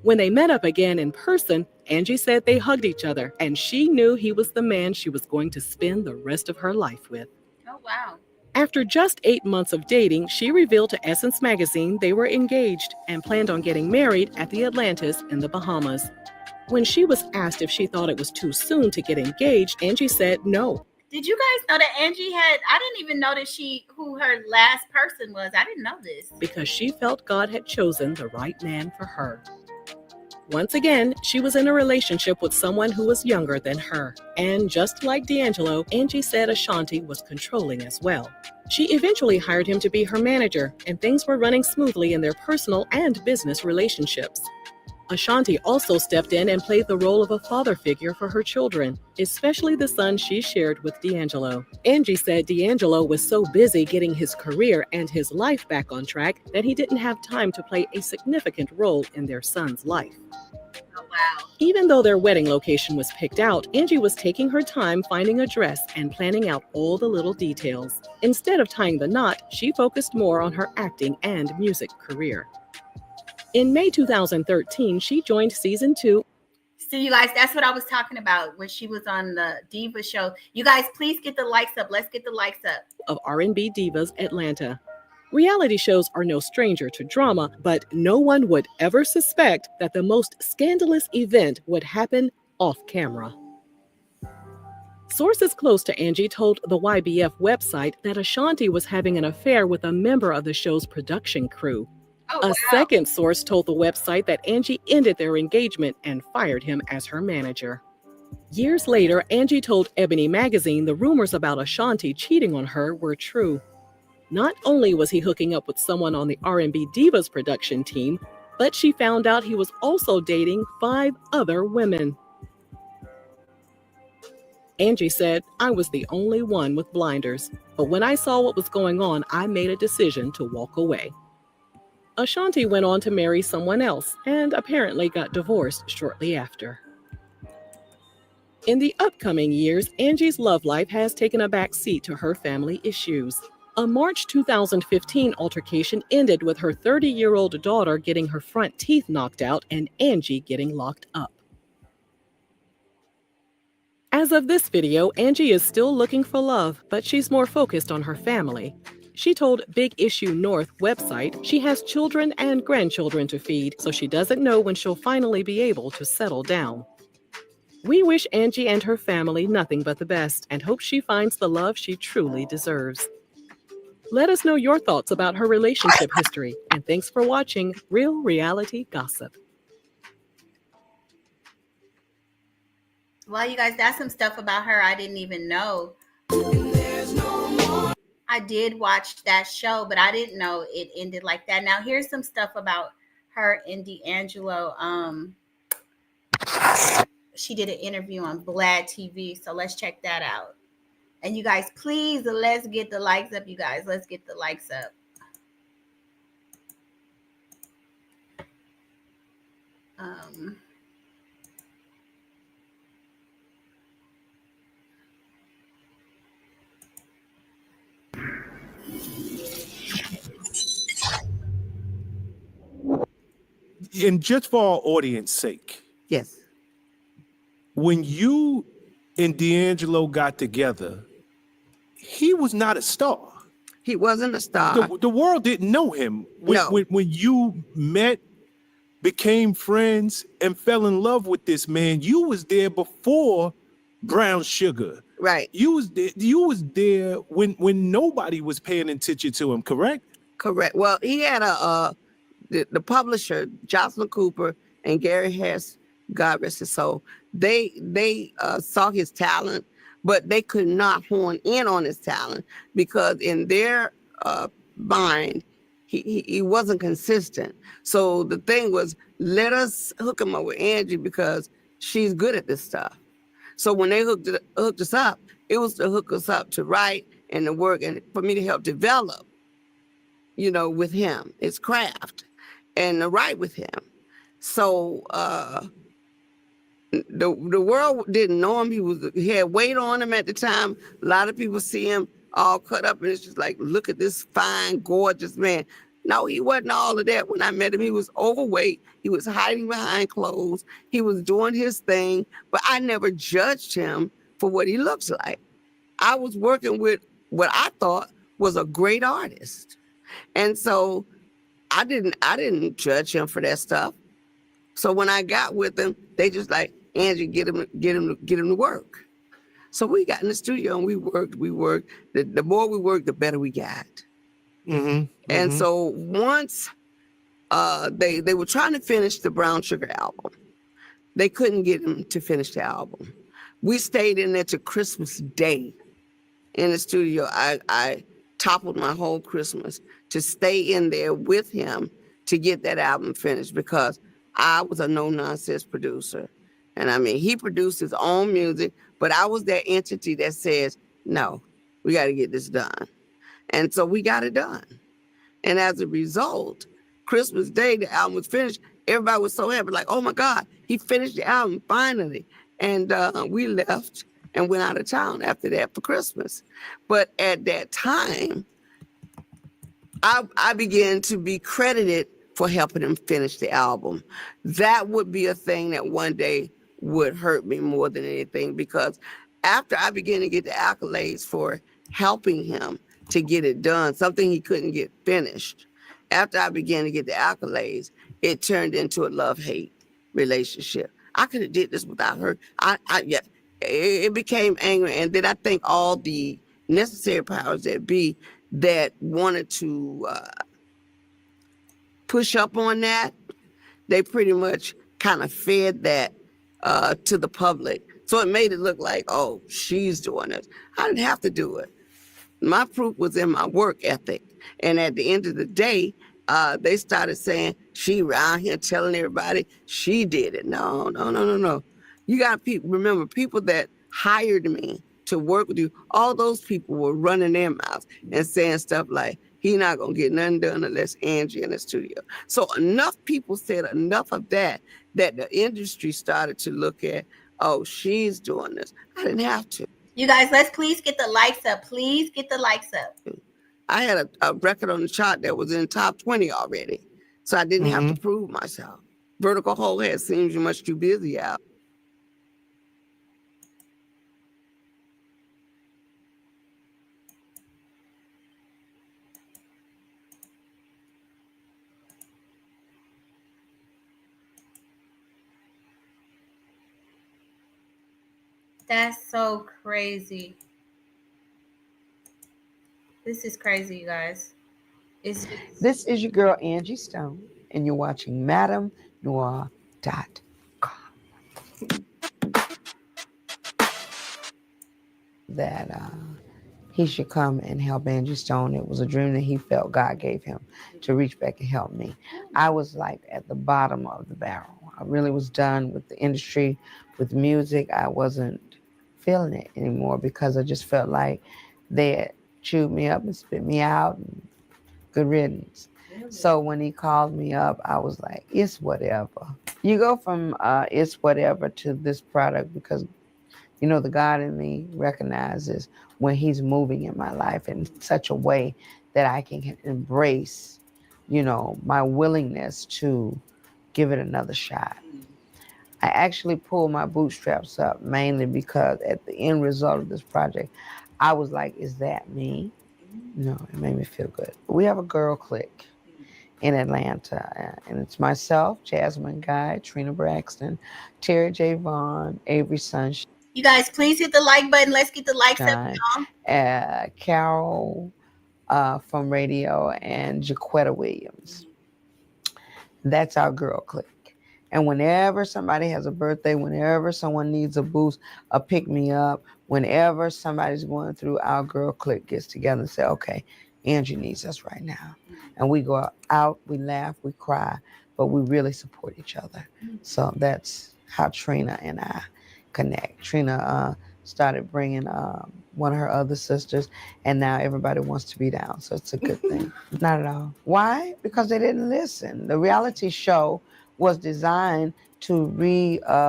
When they met up again in person, Angie said they hugged each other, and she knew he was the man she was going to spend the rest of her life with. Oh, wow. After just 8 months of dating, she revealed to Essence magazine they were engaged and planned on getting married at the Atlantis in the Bahamas. When she was asked if she thought it was too soon to get engaged, Angie said no. Did you guys know that Angie I didn't even know that who her last person was. I didn't know this. Because she felt God had chosen the right man for her. Once again, she was in a relationship with someone who was younger than her. And just like D'Angelo, Angie said Ashanti was controlling as well. She eventually hired him to be her manager, and things were running smoothly in their personal and business relationships. Ashanti also stepped in and played the role of a father figure for her children, especially the son she shared with D'Angelo. Angie said D'Angelo was so busy getting his career and his life back on track that he didn't have time to play a significant role in their son's life. Oh, wow. Even though their wedding location was picked out, Angie was taking her time finding a dress and planning out all the little details. Instead of tying the knot, she focused more on her acting and music career. In May 2013, she joined season 2. See, you guys, that's what I was talking about when she was on the Diva show. You guys, please get the likes up. Let's get the likes up. Of R&B Divas Atlanta. Reality shows are no stranger to drama, but no one would ever suspect that the most scandalous event would happen off camera. Sources close to Angie told the YBF website that Ashanti was having an affair with a member of the show's production crew. Oh, A wow. second source told the website that Angie ended their engagement and fired him as her manager. Years later, Angie told Ebony magazine the rumors about Ashanti cheating on her were true. Not only was he hooking up with someone on the R&B Divas production team, but she found out he was also dating 5 other women. Angie said, "I was the only one with blinders, but when I saw what was going on, I made a decision to walk away." Ashanti went on to marry someone else and apparently got divorced shortly after. In the upcoming years, Angie's love life has taken a back seat to her family issues. A March 2015 altercation ended with her 30-year-old daughter getting her front teeth knocked out and Angie getting locked up. As of this video, Angie is still looking for love, but she's more focused on her family. She told Big Issue North website she has children and grandchildren to feed, so she doesn't know when she'll finally be able to settle down. We wish Angie and her family nothing but the best and hope she finds the love she truly deserves. Let us know your thoughts about her relationship history, and thanks for watching Real Reality Gossip. Well, you guys, that's some stuff about her I didn't even know. I did watch that show, but I didn't know it ended like that. Now, here's some stuff about her and D'Angelo. She did an interview on Vlad TV, so let's check that out. And you guys, please, let's get the likes up, you guys. Let's get the likes up. And just for our audience sake, Yes. when you and D'Angelo got together, he was not a star. He wasn't a star. The world didn't know him. No. When you met, became friends, and fell in love with this man, you was there before Brown Sugar. Right. You was there when nobody was paying attention to him, correct? Correct. Well, he had the publisher, Jocelyn Cooper and Gary Hess, God rest his soul. They saw his talent, but they could not hone in on his talent because in their mind, he wasn't consistent. So the thing was, let us hook him up with Angie because she's good at this stuff. So when they hooked us up, it was to hook us up to write and to work and for me to help develop, with him, his craft, and to write with him. So the world didn't know him. He had weight on him at the time. A lot of people see him all cut up, and it's just like, look at this fine, gorgeous man. No, he wasn't all of that. When I met him, he was overweight. He was hiding behind clothes. He was doing his thing, but I never judged him for what he looks like. I was working with what I thought was a great artist. And so I didn't judge him for that stuff. So when I got with him, they just like, Angie, get him to work. So we got in the studio and we worked. The more we worked, the better we got. Mm-hmm. And so once they were trying to finish the Brown Sugar album, they couldn't get him to finish the album. We stayed in there to Christmas Day in the studio. I toppled my whole Christmas to stay in there with him to get that album finished because I was a no-nonsense producer. And I mean, he produced his own music, but I was that entity that says, no, we got to get this done. And so we got it done. And as a result, Christmas Day, the album was finished. Everybody was so happy, like, oh my God, he finished the album finally. And we left and went out of town after that for Christmas. But at that time, I began to be credited for helping him finish the album. That would be a thing that one day would hurt me more than anything, because after I began to get the accolades for helping him to get it done, something he couldn't get finished. After I began to get the accolades, it turned into a love-hate relationship. I could have did this without her. Yeah, it became angry. And then I think all the necessary powers that be that wanted to push up on that, they pretty much kind of fed that to the public. So it made it look like, oh, she's doing it. I didn't have to do it. My proof was in my work ethic. And at the end of the day, they started saying she around here telling everybody she did it. No, no, no, no, no. You got to remember, people that hired me to work with you, all those people were running their mouths and saying stuff like, he not going to get nothing done unless Angie in the studio. So enough people said enough of that, that the industry started to look at, oh, she's doing this. I didn't have to. You guys, let's please get the likes up. Please get the likes up. I had a record on the chart that was in top 20 already. So I didn't have to prove myself. Vertical Hole head seems you're much too busy out. That's so crazy. This is crazy, you guys. This is your girl, Angie Stone, and you're watching MadameNoir.com. That he should come and help Angie Stone. It was a dream that he felt God gave him to reach back and help me. I was like at the bottom of the barrel. I really was done with the industry, with music. I wasn't feeling it anymore because I just felt like they had chewed me up and spit me out. And good riddance. So when he called me up, I was like, it's whatever. You go from it's whatever to this product because, you know, the God in me recognizes when he's moving in my life in such a way that I can embrace, you know, my willingness to give it another shot. I actually pulled my bootstraps up mainly because at the end result of this project, I was like, is that me? No, it made me feel good. We have a girl clique in Atlanta, and it's myself, Jasmine Guy, Trina Braxton, Terry J. Vaughn, Avery Sunshine. You guys, please hit the like button. Let's get the likes up, y'all. Carol from radio, and Jaquetta Williams. That's our girl clique. And whenever somebody has a birthday, whenever someone needs a boost, a pick me up, whenever somebody's going through, our girl clique gets together and say, okay, Angie needs us right now. And we go out, we laugh, we cry, but we really support each other. So that's how Trina and I connect. Trina started bringing one of her other sisters, and now everybody wants to be down. So it's a good thing. Not at all. Why? Because they didn't listen. The reality show was designed to reignite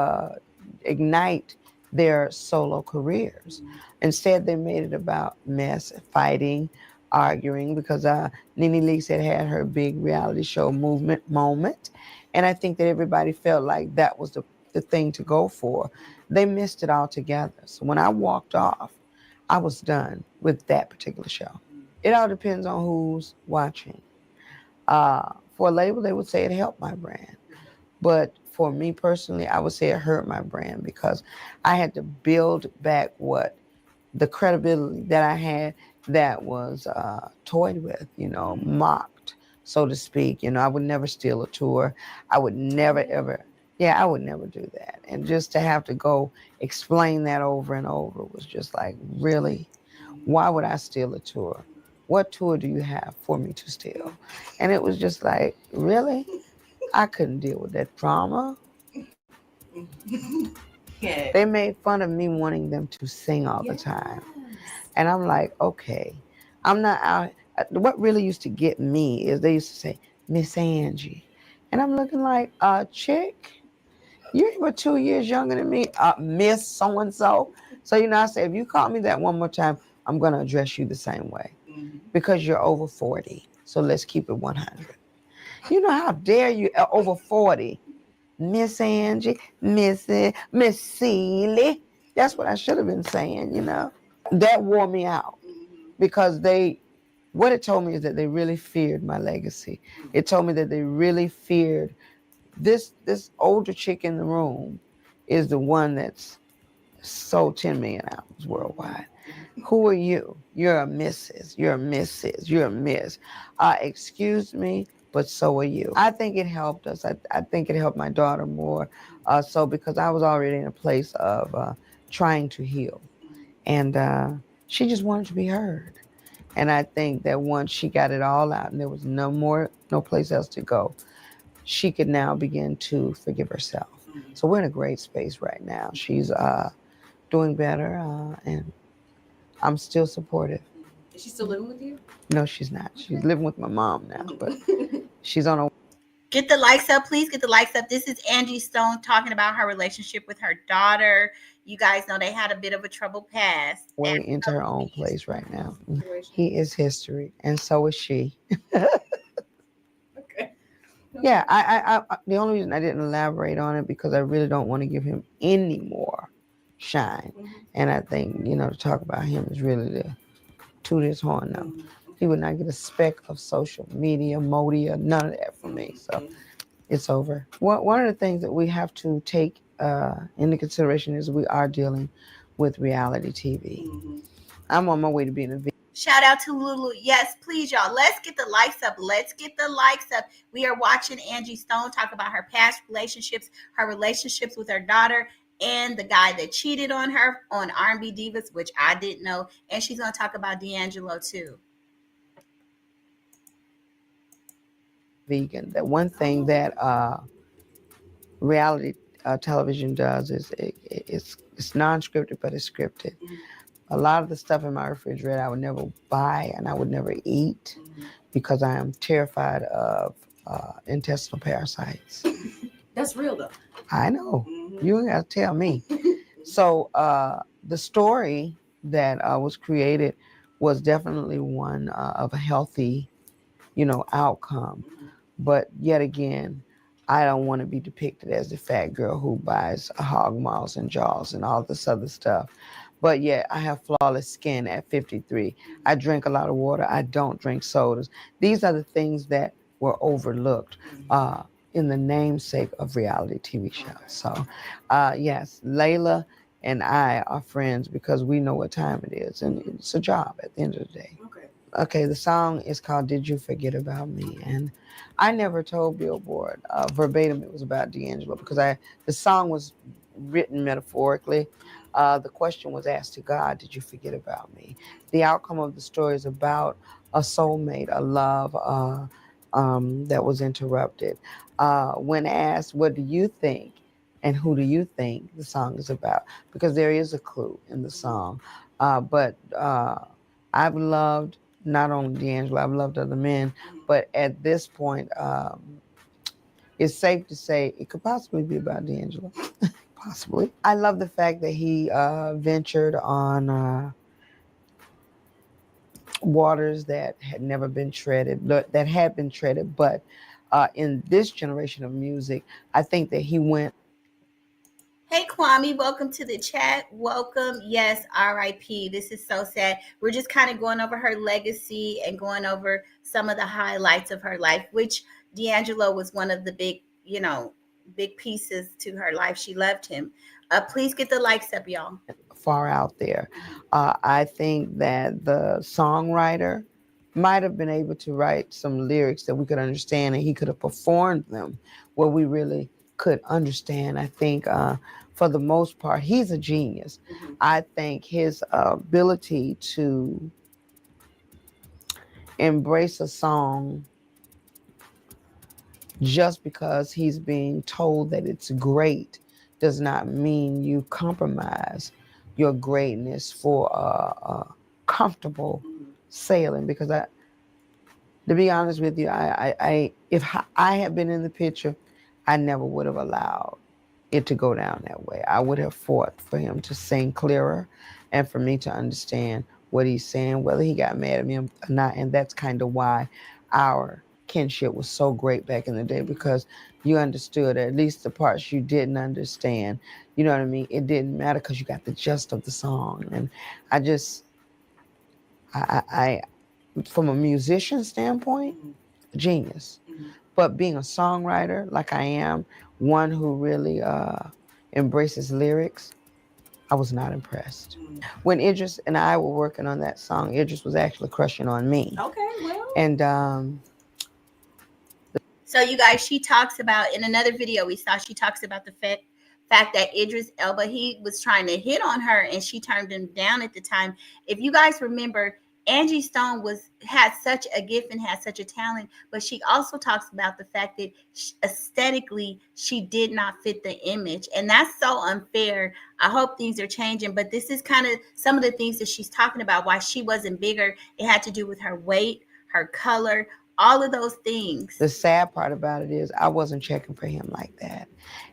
their solo careers. Instead, they made it about mess, fighting, arguing, because Nene Leakes had her big reality show movement moment. And I think that everybody felt like that was the thing to go for. They missed it altogether. So when I walked off, I was done with that particular show. It all depends on who's watching. For a label, they would say it helped my brand. But for me personally, I would say it hurt my brand because I had to build back the credibility that I had that was toyed with, you know, mocked, so to speak. You know, I would never steal a tour. I would never, ever, I would never do that. And just to have to go explain that over and over was just like, really? Why would I steal a tour? What tour do you have for me to steal? And it was just like, really? I couldn't deal with that drama. Yeah. They made fun of me wanting them to sing all the time. And I'm like, okay, I'm not out. What really used to get me is they used to say, Miss Angie. And I'm looking like, chick, you were 2 years younger than me, Miss so-and-so. So, you know, I say, if you call me that one more time, I'm going to address you the same way because you're over 40. So let's keep it 100. You know, how dare you over 40? Miss Angie, Miss Seeley. That's what I should have been saying, you know. That wore me out because they What it told me is that they really feared my legacy. It told me that they really feared this older chick in the room is the one that's sold 10 million albums worldwide. Who are you? You're a missus. You're a missus. You're a miss. Excuse me, but so are you. I think it helped us. I think it helped my daughter more. So because I was already in a place of trying to heal. And she just wanted to be heard. And I think that once she got it all out and there was no place else to go, she could now begin to forgive herself. So we're in a great space right now. She's doing better, and I'm still supportive. Is she still living with you? No, she's not. She's living with my mom now, but she's on her Get the likes up, please. Get the likes up. This is Angie Stone talking about her relationship with her daughter. You guys know they had a bit of a troubled past. way into her own place right now. He is history, and so is she. Okay. Yeah, I the only reason I didn't elaborate on it because I really don't want to give him any more shine. And I think, to talk about him is really to toot his horn now. He would not get a speck of social media, Modia, none of that from me. So it's over. One of the things that we have to take into consideration is we are dealing with reality TV. I'm on my way to being a Shout out to Lulu. Yes, please, y'all. Let's get the likes up. Let's get the likes up. We are watching Angie Stone talk about her past relationships, her relationships with her daughter, and the guy that cheated on her on R&B Divas, which I didn't know. And she's going to talk about D'Angelo too. vegan. That one thing that reality television does is it's non-scripted, but it's scripted. A lot of the stuff in my refrigerator I would never buy and I would never eat because I am terrified of intestinal parasites. That's real though. I know. You ain't got to tell me. So the story that was created was definitely one of a healthy, outcome. But yet again, I don't want to be depicted as the fat girl who buys hog maws and jaws and all this other stuff. But yet I have flawless skin at 53. I drink a lot of water. I don't drink sodas. These are the things that were overlooked in the namesake of reality TV shows. So yes, Layla and I are friends because we know what time it is. And it's a job at the end of the day. Okay, the song is called Did You Forget About Me? And I never told Billboard verbatim it was about D'Angelo because the song was written metaphorically. The question was asked to God, did you forget about me? The outcome of the story is about a soulmate, a love that was interrupted. When asked, what do you think and who do you think the song is about? Because there is a clue in the song. But I've loved not only D'Angelo, I've loved other men, but at this point, it's safe to say it could possibly be about D'Angelo. Possibly. I love the fact that he ventured on waters that had never been treaded, that had been treaded, but in this generation of music, I think that he went. Hey Kwame, welcome to the chat. Welcome. Yes, RIP. This is so sad. We're just kind of going over her legacy and going over some of the highlights of her life, which D'Angelo was one of the big pieces to her life. She loved him. Please get the likes up, y'all. Far out there. I think that the songwriter might have been able to write some lyrics that we could understand and he could have performed them where we really could understand. I think for the most part, he's a genius. I think his ability to embrace a song just because he's being told that it's great does not mean you compromise your greatness for comfortable sailing. Because to be honest with you, if I had been in the picture, I never would have allowed it to go down that way. I would have fought for him to sing clearer and for me to understand what he's saying, whether he got mad at me or not. And that's kind of why our kinship was so great back in the day, because you understood at least the parts you didn't understand. You know what I mean? It didn't matter because you got the gist of the song. And I from a musician standpoint, genius. But being a songwriter, like I am, one who really embraces lyrics, I was not impressed. When Idris and I were working on that song, Idris was actually crushing on me. Okay, well. And So you guys, she talks about in another video we saw. She talks about the fact that Idris Elba, he was trying to hit on her and she turned him down at the time. If you guys remember, Angie Stone had such a gift and had such a talent, but she also talks about the fact that aesthetically she did not fit the image, and that's so unfair. I hope things are changing, but this is kind of some of the things that she's talking about why she wasn't bigger. It had to do with her weight, her color, all of those things. the sad part about it is I wasn't checking for him like that.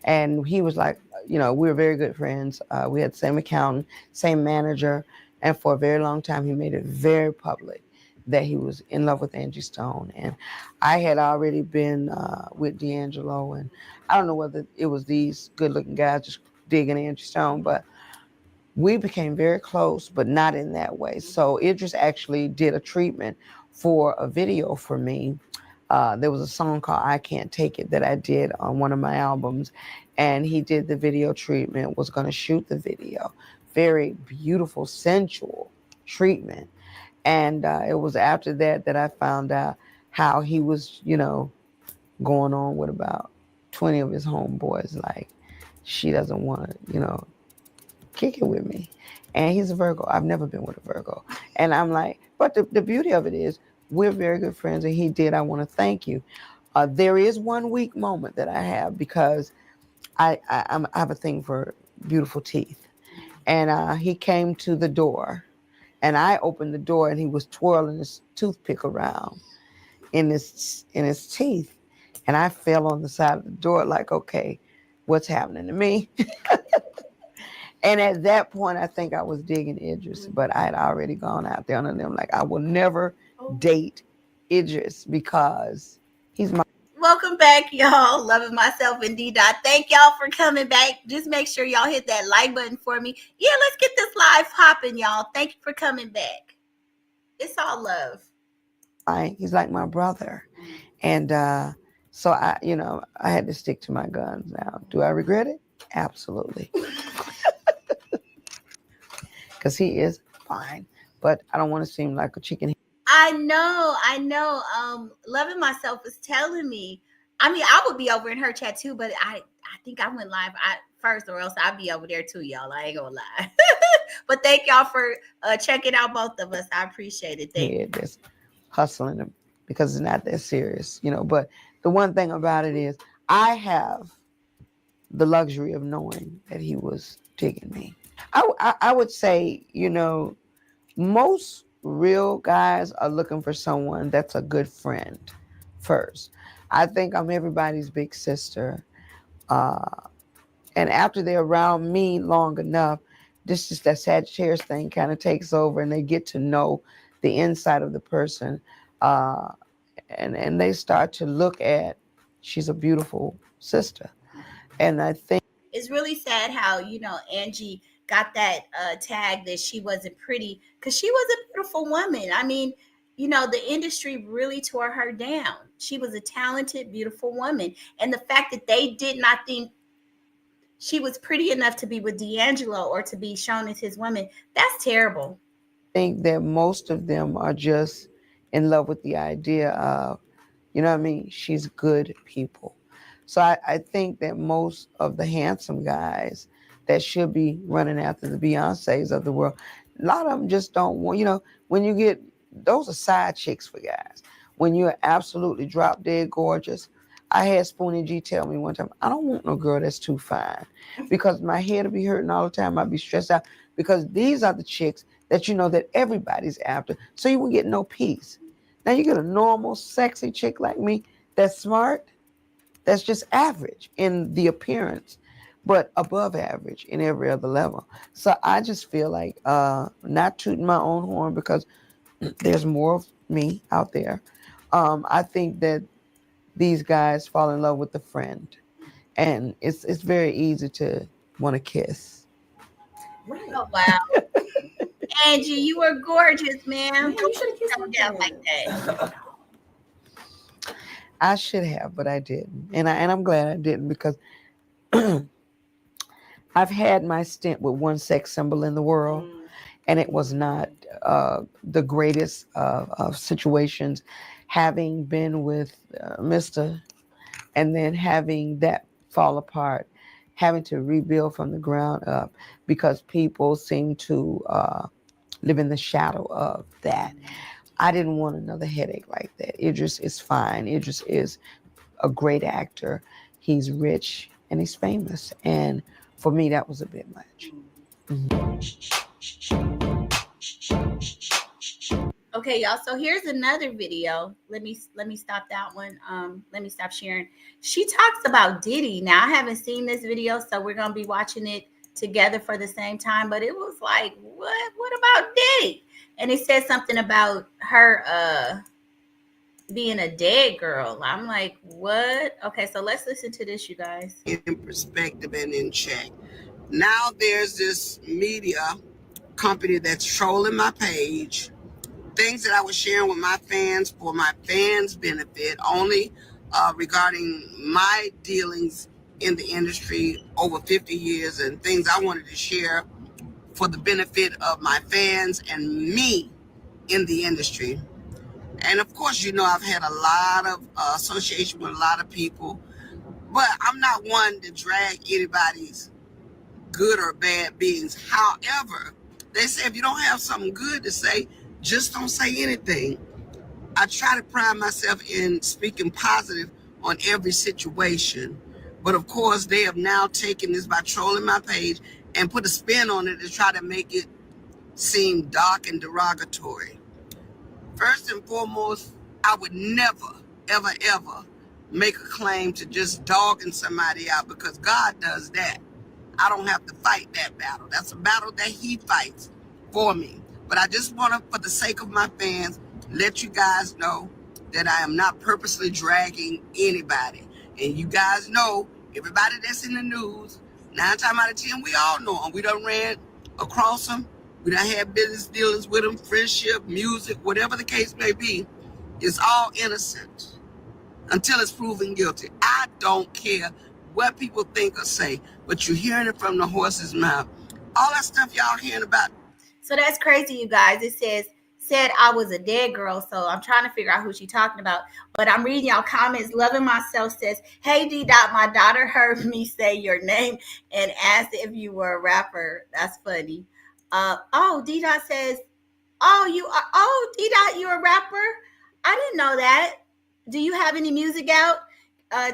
And he was like, we were very good friends. We had the same accountant, same manager. And for a very long time, he made it very public that he was in love with Angie Stone. And I had already been with D'Angelo. And I don't know whether it was these good looking guys just digging Angie Stone, but we became very close, but not in that way. So Idris actually did a treatment for a video for me. There was a song called I Can't Take It that I did on one of my albums, and he did the video treatment, was going to shoot the video. Very beautiful, sensual treatment. And it was after that that I found out how he was, going on with about 20 of his homeboys. Like, she doesn't want to, kick it with me. And he's a Virgo. I've never been with a Virgo. And I'm like, but the beauty of it is we're very good friends, and he did. I want to thank you. There is one weak moment that I have because I have a thing for beautiful teeth. And he came to the door, and I opened the door, and he was twirling his toothpick around in his teeth. And I fell on the side of the door like, okay, what's happening to me? And at that point, I think I was digging Idris, but I had already gone out there on them like, I will never date Idris because he's my. Welcome back, y'all. Loving myself and D Dot. Thank y'all for coming back. Just make sure y'all hit that like button for me. Yeah, let's get this live popping, y'all. Thank you for coming back. It's all love. He's like my brother. And so I had to stick to my guns now. Do I regret it? Absolutely. Because he is fine, but I don't want to seem like a chicken. I know. Loving myself is telling me. I mean, I would be over in her chat too, but I think I went live first, or else I'd be over there too, y'all. I ain't gonna lie. But thank y'all for checking out both of us. I appreciate it. Thank you. Just hustling him because it's not that serious, But the one thing about it is I have the luxury of knowing that he was digging me. I would say, most real guys are looking for someone that's a good friend first. I think I'm everybody's big sister. And after they're around me long enough, this is that Sagittarius thing kind of takes over and they get to know the inside of the person. And they start to look at, she's a beautiful sister. And I think it's really sad how Angie got that tag that she wasn't pretty, because she was a beautiful woman. I mean, the industry really tore her down. She was a talented, beautiful woman, and the fact that they did not think she was pretty enough to be with D'Angelo or to be shown as his woman, that's terrible. I think that most of them are just in love with the idea of, she's good people. So I think that most of the handsome guys that should be running after the Beyoncés of the world, a lot of them just don't want, when you get, those are side chicks for guys. When you're absolutely drop dead gorgeous, I had Spoonie G tell me one time, I don't want no girl that's too fine because my head will be hurting all the time. I'll be stressed out because these are the chicks that that everybody's after. So you will get no peace. Now you get a normal, sexy chick like me that's smart, that's just average in the appearance, but above average in every other level. So I just feel like not tooting my own horn because there's more of me out there. I think that these guys fall in love with the friend, and it's very easy to want to kiss. Oh, wow. Angie, you are gorgeous, ma'am. Yeah, Don't you should have kissed come my down like that. I should have, but I didn't, and I'm glad I didn't because I've had my stint with one sex symbol in the world, and it was not the greatest of situations. Having been with Mr. and then having that fall apart, having to rebuild from the ground up because people seem to live in the shadow of that. I didn't want another headache like that. Idris is fine. Idris is a great actor. He's rich and he's famous. And for me, that was a bit much. Okay, y'all. So here's another video. Let me stop that one. Let me stop sharing. She talks about Diddy. Now I haven't seen this video, so we're gonna be watching it together for the same time. But it was like, what? What about Diddy? And it said something about her being a dead girl. I'm like, what? Okay, so let's listen to this, you guys. In perspective and in check. Now there's this media company that's trolling my page. Things that I was sharing with my fans for my fans' benefit, only regarding my dealings in the industry over 50 years and things I wanted to share for the benefit of my fans and me in the industry. And of course, I've had a lot of association with a lot of people, but I'm not one to drag anybody's good or bad beings. However, they say if you don't have something good to say, just don't say anything. I try to pride myself in speaking positive on every situation. But of course, they have now taken this by trolling my page and put a spin on it to try to make it seem dark and derogatory. First and foremost, I would never, ever, ever make a claim to just dogging somebody out because God does that. I don't have to fight that battle. That's a battle that he fights for me. But I just want to, for the sake of my fans, let you guys know that I am not purposely dragging anybody. And you guys know, everybody that's in the news, 9 times out of 10, we all know them. We done ran across them. We done had business dealings with them, friendship, music, whatever the case may be. It's all innocent until it's proven guilty. I don't care what people think or say, but you're hearing it from the horse's mouth. All that stuff y'all hearing about. So that's crazy, you guys. It said I was a dead girl, so I'm trying to figure out who she's talking about. But I'm reading y'all comments. Loving Myself says, "Hey D Dot, my daughter heard me say your name and asked if you were a rapper. That's funny." Oh, D Dot says, "Oh, you are. Oh, D Dot, you're a rapper. I didn't know that. Do you have any music out?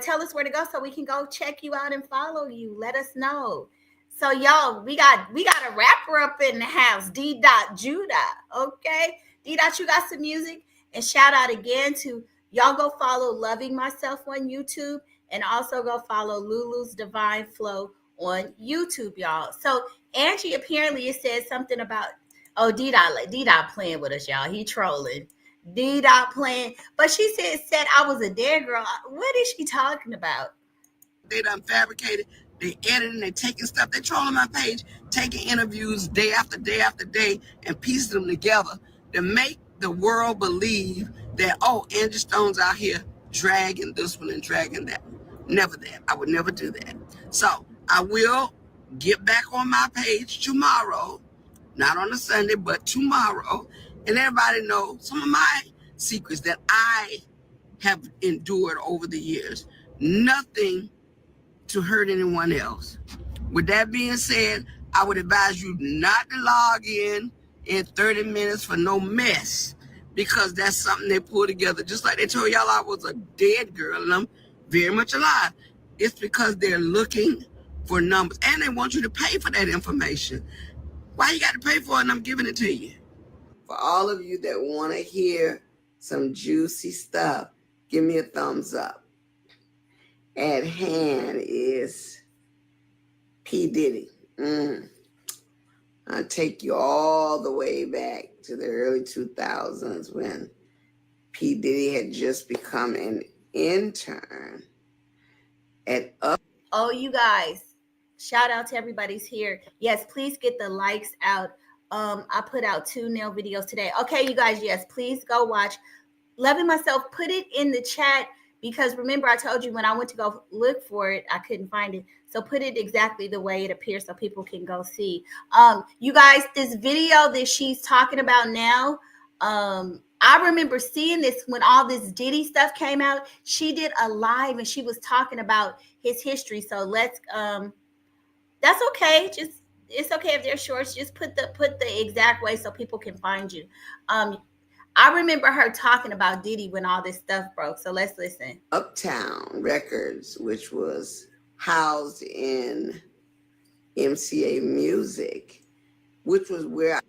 Tell us where to go so we can go check you out and follow you. Let us know." So y'all, we got a rapper up in the house, D Dot Judah. Okay, D Dot, you got some music, and shout out again to y'all. Go follow Loving Myself on YouTube, and also go follow Lulu's Divine Flow on YouTube, y'all. So Angie, apparently it said something about, oh, D Dot playing with us, y'all. He trolling. D Dot playing, but she said I was a dead girl. What is she talking about? They done fabricated, they editing, they taking stuff, they trolling my page, taking interviews day after day after day and piecing them together to make the world believe that, oh, Angie Stone's out here dragging this one and dragging that. Never that. I would never do that. So I will get back on my page tomorrow, not on a Sunday, but tomorrow, and everybody know some of my secrets that I have endured over the years. Nothing to hurt anyone else. With that being said, I would advise you not to log in 30 minutes for no mess, because that's something they pull together. Just like they told y'all I was a dead girl and I'm very much alive. It's because they're looking for numbers and they want you to pay for that information. Why you got to pay for it and I'm giving it to you? For all of you that want to hear some juicy stuff, give me a thumbs up. At hand is P. Diddy. I'll take you all the way back to the early 2000s when P. Diddy had just become an intern at Up. Oh, you guys, shout out to everybody's here. Yes, please get the likes out I put out 2 nail videos today. Okay, you guys, yes, please go watch Loving Myself. Put it in the chat because remember I told you when I went to go look for it, I couldn't find it. So put it exactly the way it appears so people can go see. You guys, this video that she's talking about now, I remember seeing this when all this Diddy stuff came out. She did a live and she was talking about his history. So let's that's okay. Just it's okay if they're shorts. Just put the exact way so people can find you. Um, I remember her talking about Diddy when all this stuff broke. So let's listen. Uptown Records, which was housed in MCA Music, which was where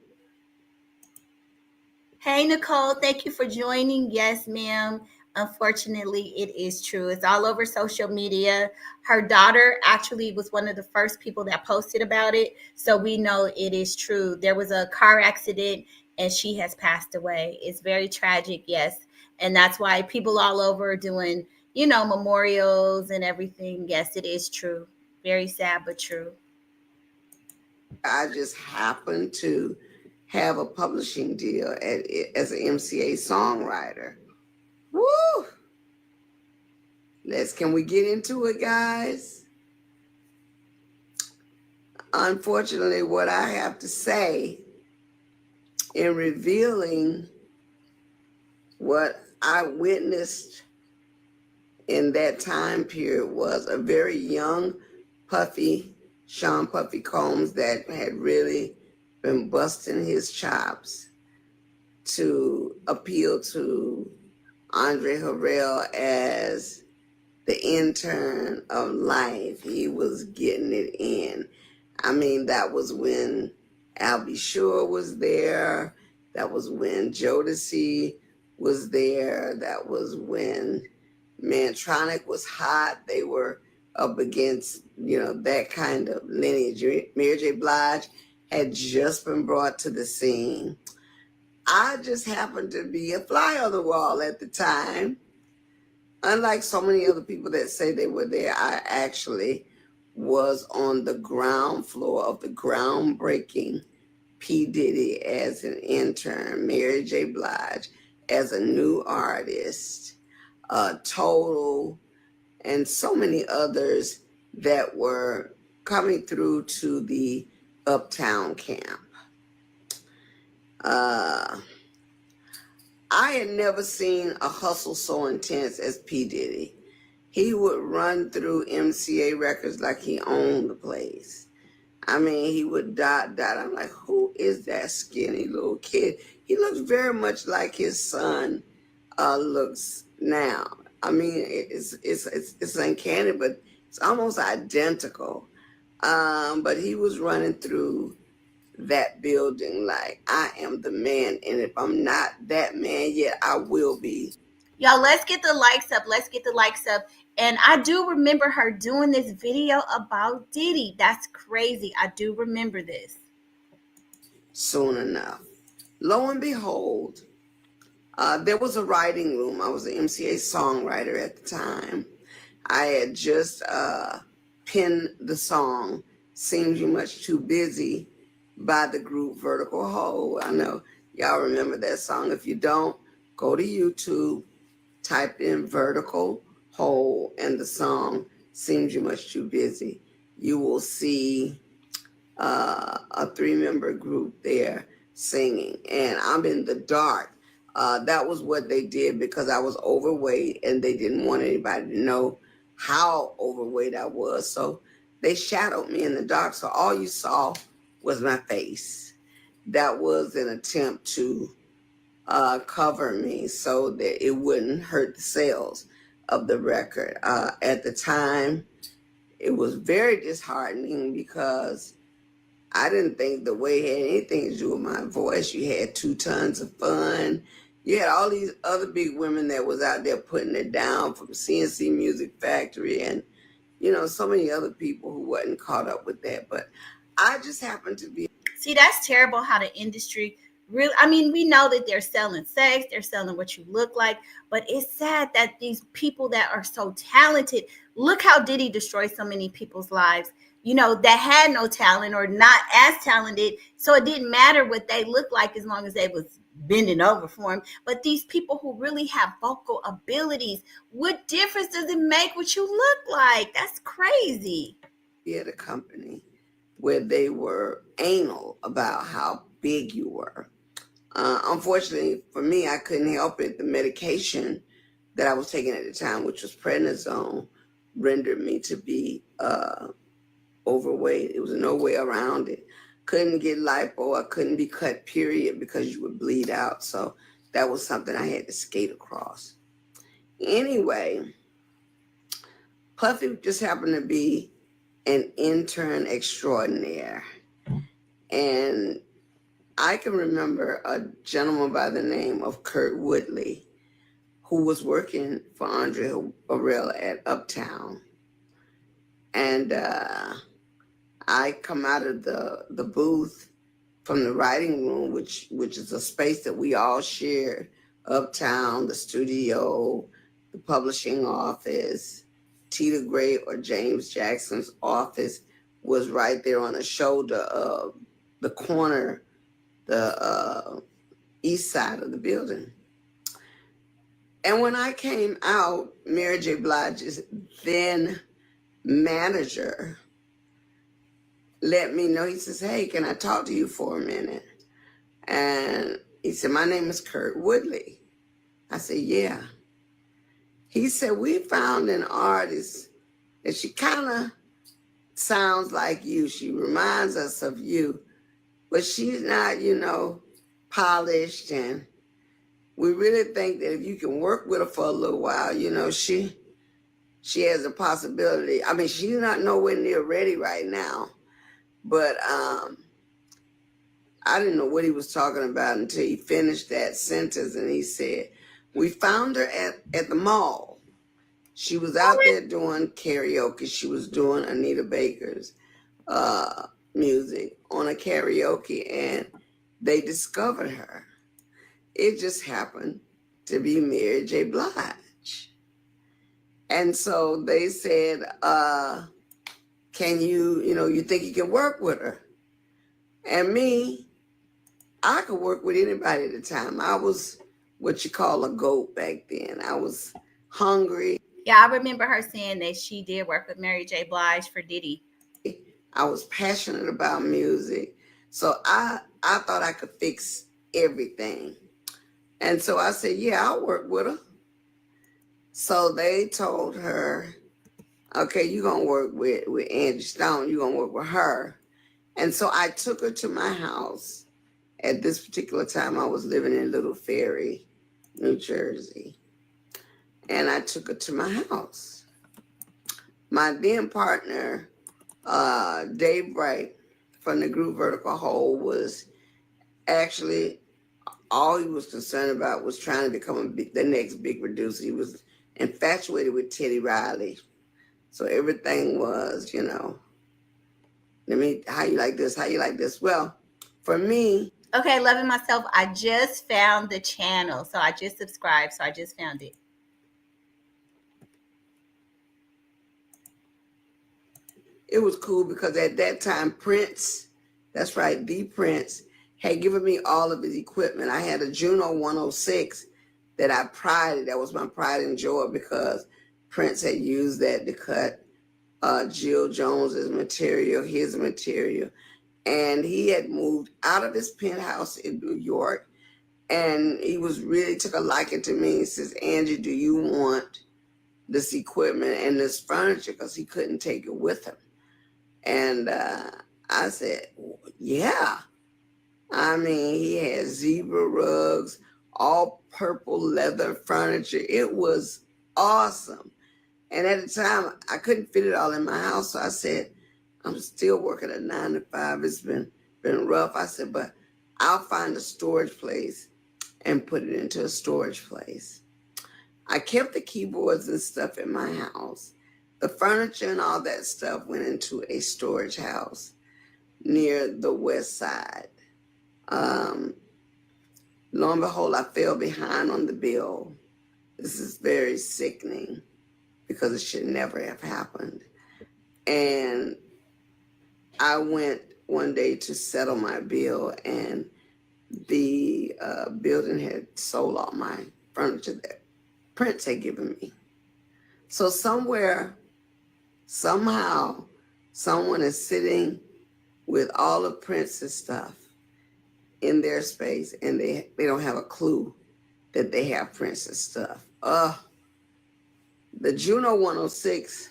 Hey, Nicole, thank you for joining. Yes, ma'am. Unfortunately, it is true. It's all over social media. Her daughter actually was one of the first people that posted about it. So we know it is true. There was a car accident and she has passed away. It's very tragic, yes. And that's why people all over are doing, memorials and everything. Yes, it is true. Very sad, but true. I just happened to have a publishing deal as an MCA songwriter. Woo! Can we get into it, guys? Unfortunately, what I have to say in revealing what I witnessed in that time period was a very young Sean Puffy Combs that had really been busting his chops to appeal to Andre Harrell as the intern of life. He was getting it in. I mean, that was when Albie Shore was there. That was when Jodeci was there. That was when Mantronic was hot. They were up against, that kind of lineage. Mary J. Blige had just been brought to the scene. I just happened to be a fly on the wall at the time. Unlike so many other people that say they were there, I actually was on the ground floor of the groundbreaking P. Diddy as an intern, Mary J. Blige as a new artist, Total, and so many others that were coming through to the Uptown camp. I had never seen a hustle so intense as P. Diddy. He would run through MCA Records like he owned the place. I mean, he would dot. I'm like, who is that skinny little kid? He looks very much like his son looks now. I mean, it's uncanny, but it's almost identical. But he was running through that building like I am the man, and if I'm not that man yet, I will be. Y'all, let's get the likes up. Let's get the likes up. And I do remember her doing this video about Diddy. That's crazy. I do remember this. Soon enough, lo and behold, there was a writing room. I was an MCA songwriter at the time. I had just penned the song "Seems You Much Too Busy" by the group Vertical Hole. I know y'all remember that song. If you don't, go to YouTube, type in Vertical Hole and the song "Seems You Much Too Busy." You will see a 3-member group there singing, and I'm in the dark. That was what they did because I was overweight and they didn't want anybody to know how overweight I was. So they shadowed me in the dark. So all you saw was my face. That was an attempt to cover me so that it wouldn't hurt the sales of the record. At the time, it was very disheartening because I didn't think the way it had anything to do with my voice. You had 2 Tons of Fun. You had all these other big women that was out there putting it down, from CNC Music Factory and, so many other people who wasn't caught up with that. But I just happened to be. See, that's terrible how the industry really, I mean, we know that they're selling sex, they're selling what you look like, but it's sad that these people that are so talented, look how Diddy destroyed so many people's lives. that had no talent or not as talented. So it didn't matter what they looked like as long as they was bending over for him. But these people who really have vocal abilities, what difference does it make what you look like? That's crazy. Be at a company where they were anal about how big you were. Unfortunately for me, I couldn't help it. The medication that I was taking at the time, which was prednisone, rendered me to be overweight. It was no way around it. Couldn't get lipo. I couldn't be cut, period, because you would bleed out. So that was something I had to skate across. Anyway, Puffy just happened to be an intern extraordinaire. And I can remember a gentleman by the name of Kurt Woodley, who was working for Andre Harrell at Uptown. And I come out of the booth from the writing room, which is a space that we all share, Uptown, the studio, the publishing office. Tita Gray or James Jackson's office was right there on the shoulder of the corner, the east side of the building. And when I came out, Mary J. Blige's then manager let me know. He says, "Hey, can I talk to you for a minute?" And he said, "My name is Kurt Woodley." I said, "Yeah." He said, "We found an artist that she kind of sounds like you. She reminds us of you, but she's not, polished. And we really think that if you can work with her for a little while, she has a possibility. I mean, she's not nowhere near ready right now, but I didn't know what he was talking about until he finished that sentence, and he said, "We found her at the mall. She was out there doing karaoke. She was doing Anita Baker's music on a karaoke, and they discovered her. It just happened to be Mary J. Blige. And so they said, can you think you can work with her?" And me, I could work with anybody at the time. I was what you call a goat back then. I was hungry. Yeah, I remember her saying that she did work with Mary J. Blige for Diddy. I was passionate about music. So I thought I could fix everything. And so I said, "Yeah, I'll work with her." So they told her, "Okay, you're going to work with Angie Stone. You're going to work with her." And so I took her to my house. At this particular time, I was living in Little Ferry, New Jersey. And I took her to my house. My then partner, Dave Bright, from the group Vertical Hole, was actually, all he was concerned about was trying to become the next big producer. He was infatuated with Teddy Riley. So everything was, how you like this, how you like this. Well, for me. Okay, Loving Myself, I just found the channel. So I just subscribed, so I just found it. It was cool because at that time, Prince, that's right, the Prince, had given me all of his equipment. I had a Juno 106 that I prided. That was my pride and joy because Prince had used that to cut Jill Jones's material, his material. And he had moved out of his penthouse in New York. And he was really took a liking to me. He says, "Angie, do you want this equipment and this furniture?" Because he couldn't take it with him. And I said, "Yeah." I mean, he had zebra rugs, all purple leather furniture. It was awesome. And at the time, I couldn't fit it all in my house. So I said, "I'm still working a 9 to 5. It's been rough." I said, "But I'll find a storage place and put it into a storage place." I kept the keyboards and stuff in my house. The furniture and all that stuff went into a storage house near the west side. Lo and behold, I fell behind on the bill. This is very sickening because it should never have happened. And I went one day to settle my bill, and the building had sold all my furniture that Prince had given me. So somewhere, somehow, someone is sitting with all of Prince's stuff in their space, and they don't have a clue that they have Prince's stuff. The Juno 106,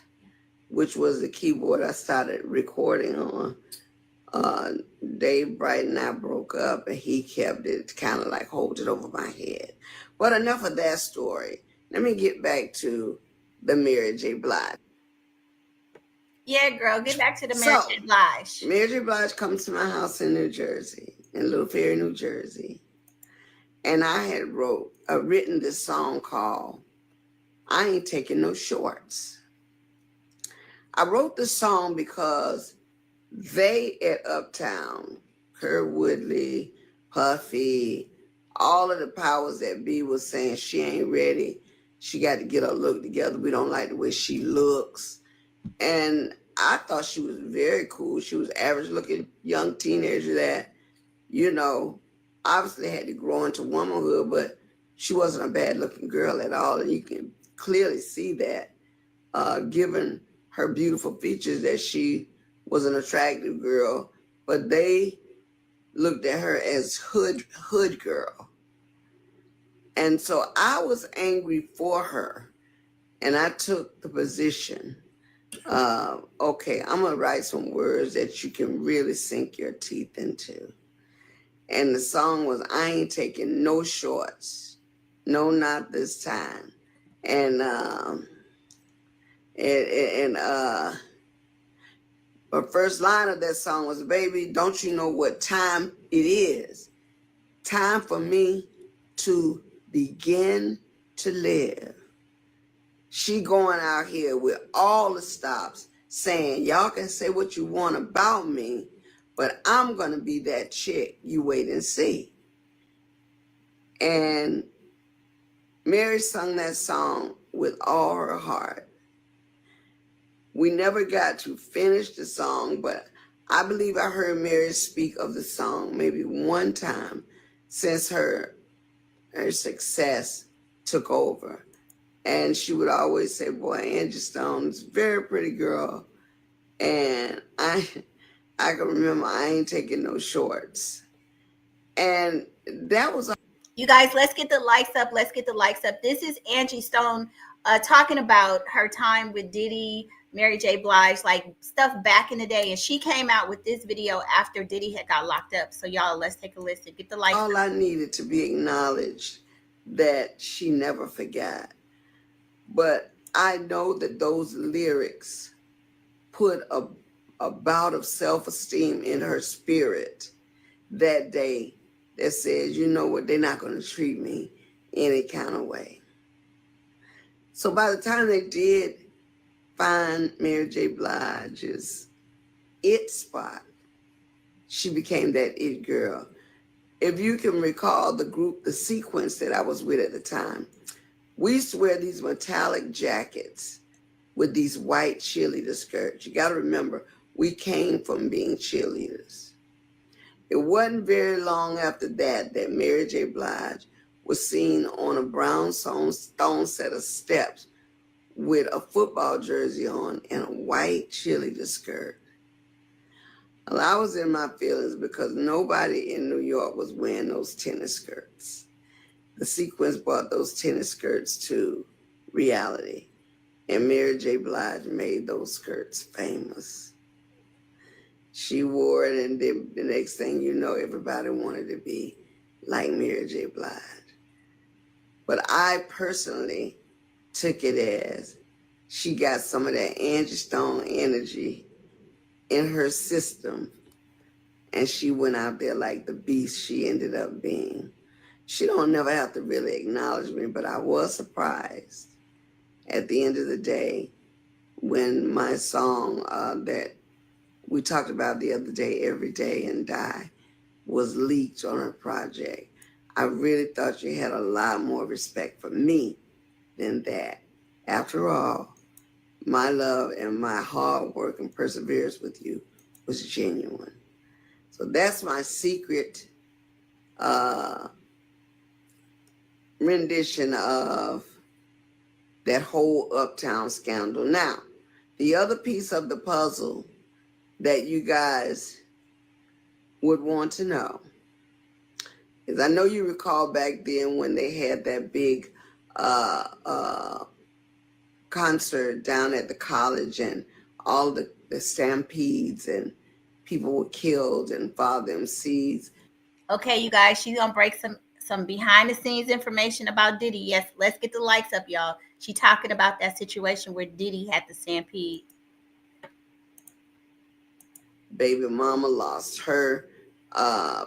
which was the keyboard I started recording on, uh, Dave Bright and I broke up, and he kept it, kind of like hold it over my head. But enough of that story. Let me get back to the Mary J. Blige. Yeah, girl, get back to the Mary J. Blige. Mary J. Blige comes to my house in New Jersey, in Little Ferry, New Jersey. And I had written this song called I Ain't Taking No Shorts. I wrote the song because they at Uptown, Kurt Woodley, Puffy, all of the powers that be was saying she ain't ready. She got to get her look together. We don't like the way she looks. And I thought she was very cool. She was average looking young teenager that, you know, obviously had to grow into womanhood, but she wasn't a bad looking girl at all. And you can clearly see that, given her beautiful features, that she was an attractive girl, but they looked at her as hood girl. And so I was angry for her, and I took the position, okay, I'm gonna write some words that you can really sink your teeth into. And the song was I Ain't Taking No Shorts. No, not this time. And the first line of that song was, baby, don't you know what time it is? Time for me to begin to live. She going out here with all the stops saying, y'all can say what you want about me, but I'm going to be that chick. You wait and see. And Mary sung that song with all her heart. We never got to finish the song, but I believe I heard Mary speak of the song maybe one time since her success took over. And she would always say, boy, Angie Stone's a very pretty girl. And I can remember I ain't taking no shorts. And that was You guys, let's get the likes up. Let's get the likes up. This is Angie Stone talking about her time with Diddy, Mary J. Blige, like stuff back in the day. And she came out with this video after Diddy had got locked up. So y'all, let's take a listen. Get the likes all up. I needed to be acknowledged that she never forgot. But I know that those lyrics put a bout of self-esteem in her spirit that day that says, you know what, they're not going to treat me any kind of way. So by the time they did find Mary J. Blige's it spot, she became that it girl. If you can recall the group, the sequence that I was with at the time, we used to wear these metallic jackets with these white cheerleader skirts. You got to remember, we came from being cheerleaders. It wasn't very long after that Mary J. Blige was seen on a brownstone set of steps with a football jersey on and a white cheerleader skirt. Well, I was in my feelings because nobody in New York was wearing those tennis skirts. The sequence brought those tennis skirts to reality, and Mary J. Blige made those skirts famous. She wore it, and then the next thing you know, everybody wanted to be like Mary J. Blige. But I personally took it as she got some of that Angie Stone energy in her system, and she went out there like the beast she ended up being. She don't never have to really acknowledge me, but I was surprised at the end of the day when my song that we talked about the other day, Every Day and Die, was leaked on her project. I really thought you had a lot more respect for me than that. After all, my love and my hard work and perseverance with you was genuine. So that's my secret uh, rendition of that whole Uptown scandal. Now, the other piece of the puzzle that you guys would want to know is, I know you recall back then when they had that big uh, uh, concert down at the college, and all the stampedes, and people were killed, and Father MCs. Okay, you guys, she's gonna break some behind the scenes information about Diddy. Yes, let's get the likes up, y'all. She talking about that situation where Diddy had the stampede. Baby mama lost her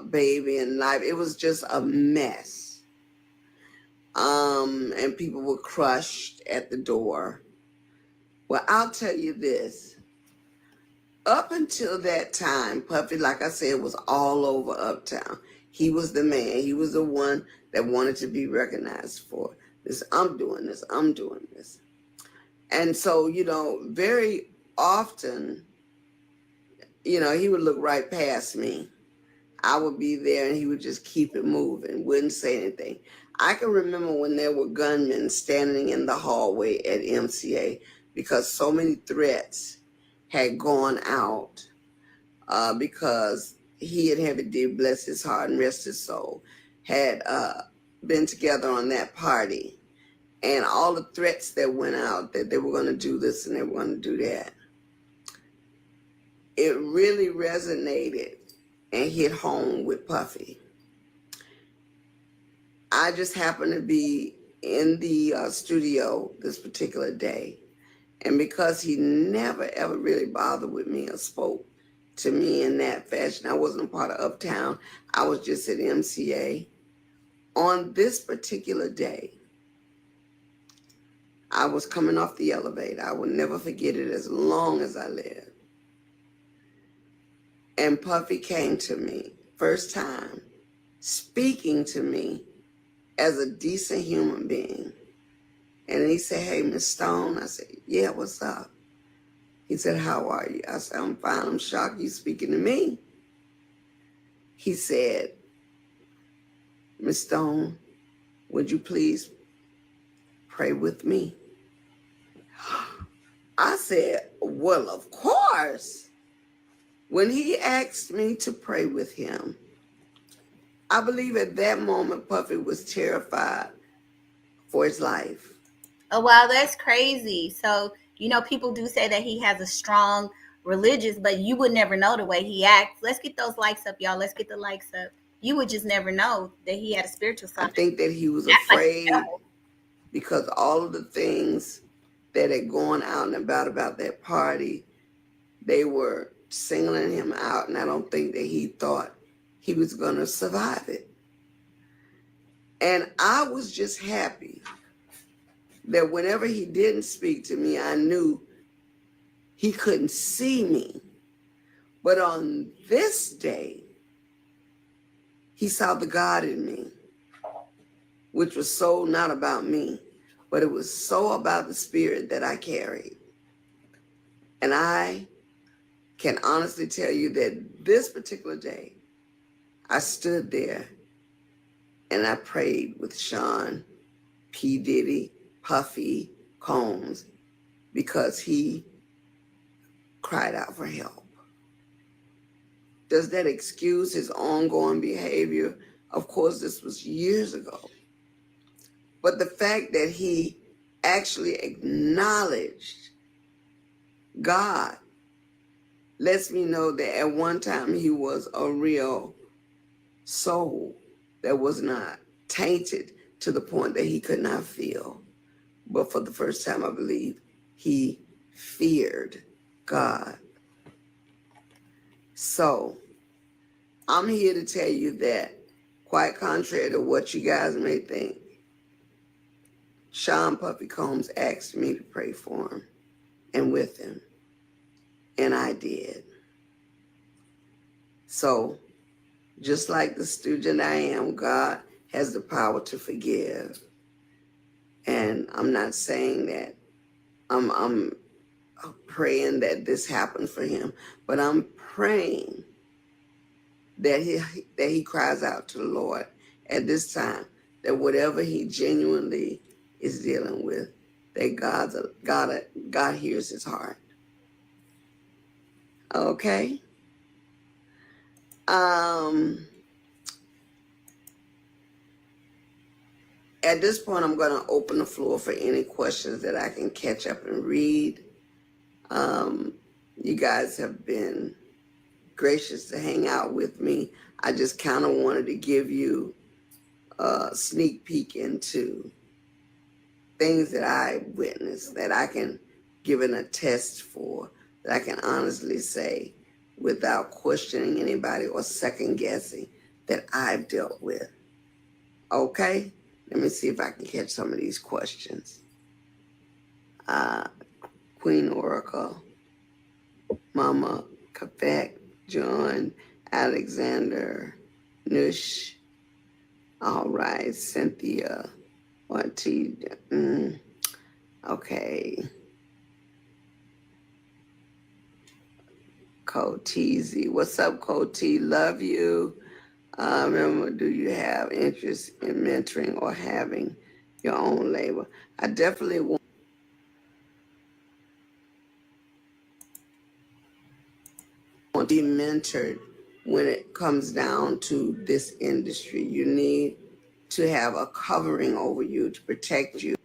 baby in life. It was just a mess. And people were crushed at the door. Well, I'll tell you this. Up until that time, Puffy, like I said, was all over Uptown. He was the man. He was the one that wanted to be recognized for this. I'm doing this. I'm doing this. And so, very often, he would look right past me. I would be there and he would just keep it moving, wouldn't say anything. I can remember when there were gunmen standing in the hallway at MCA because so many threats had gone out because he and Heavy D, bless his heart and rest his soul, had been together on that party. And all the threats that went out that they were going to do this and they were going to do that, it really resonated and hit home with Puffy. I just happened to be in the studio this particular day. And because he never, ever really bothered with me or spoke to me in that fashion, I wasn't a part of Uptown. I was just at MCA. On this particular day, I was coming off the elevator. I will never forget it as long as I live. And Puffy came to me, first time, speaking to me as a decent human being. And he said, "Hey, Miss Stone." I said, "Yeah, what's up?" He said, "How are you?" I said, "I'm fine. I'm shocked you speaking to me." He said, "Miss Stone, would you please pray with me?" I said, "Well, of course." When he asked me to pray with him, I believe at that moment Puffy was terrified for his life. Oh wow, that's crazy. So, people do say that he has a strong religious, but you would never know the way he acts. Let's get those likes up, y'all. Let's get the likes up. You would just never know that he had a spiritual I side. think that he was Act like the afraid devil. because all of the things that had gone out and about that party, they were singling him out, and I don't think that he thought he was going to survive it. And I was just happy that whenever he didn't speak to me, I knew he couldn't see me. But on this day, he saw the God in me, which was so not about me, but it was so about the spirit that I carried. And I can honestly tell you that this particular day, I stood there and I prayed with Sean, P. Diddy, Puffy, Combs, because he cried out for help. Does that excuse his ongoing behavior? Of course, this was years ago. But the fact that he actually acknowledged God lets me know that at one time he was a real soul that was not tainted to the point that he could not feel. But for the first time, I believe he feared God. So I'm here to tell you that, quite contrary to what you guys may think, Sean Puffy Combs asked me to pray for him and with him. And I did. So, just like the student I am, God has the power to forgive. And I'm not saying that I'm praying that this happened for him, but I'm praying that he cries out to the Lord at this time, that whatever he genuinely is dealing with, that God hears his heart. Okay. At this point, I'm going to open the floor for any questions that I can catch up and read. You guys have been gracious to hang out with me. I just kind of wanted to give you a sneak peek into things that I witnessed, that I can give an attest for, that I can honestly say without questioning anybody or second guessing that I've dealt with. Okay? Let me see if I can catch some of these questions. Queen Oracle, Mama Kafek, John, Alexander, Nush, all right, Cynthia, Ortiz, okay. Coteezy, what's up, Cote? Love you. Remember, do you have interest in mentoring or having your own label? I definitely want to be mentored when it comes down to this industry. You need to have a covering over you to protect you.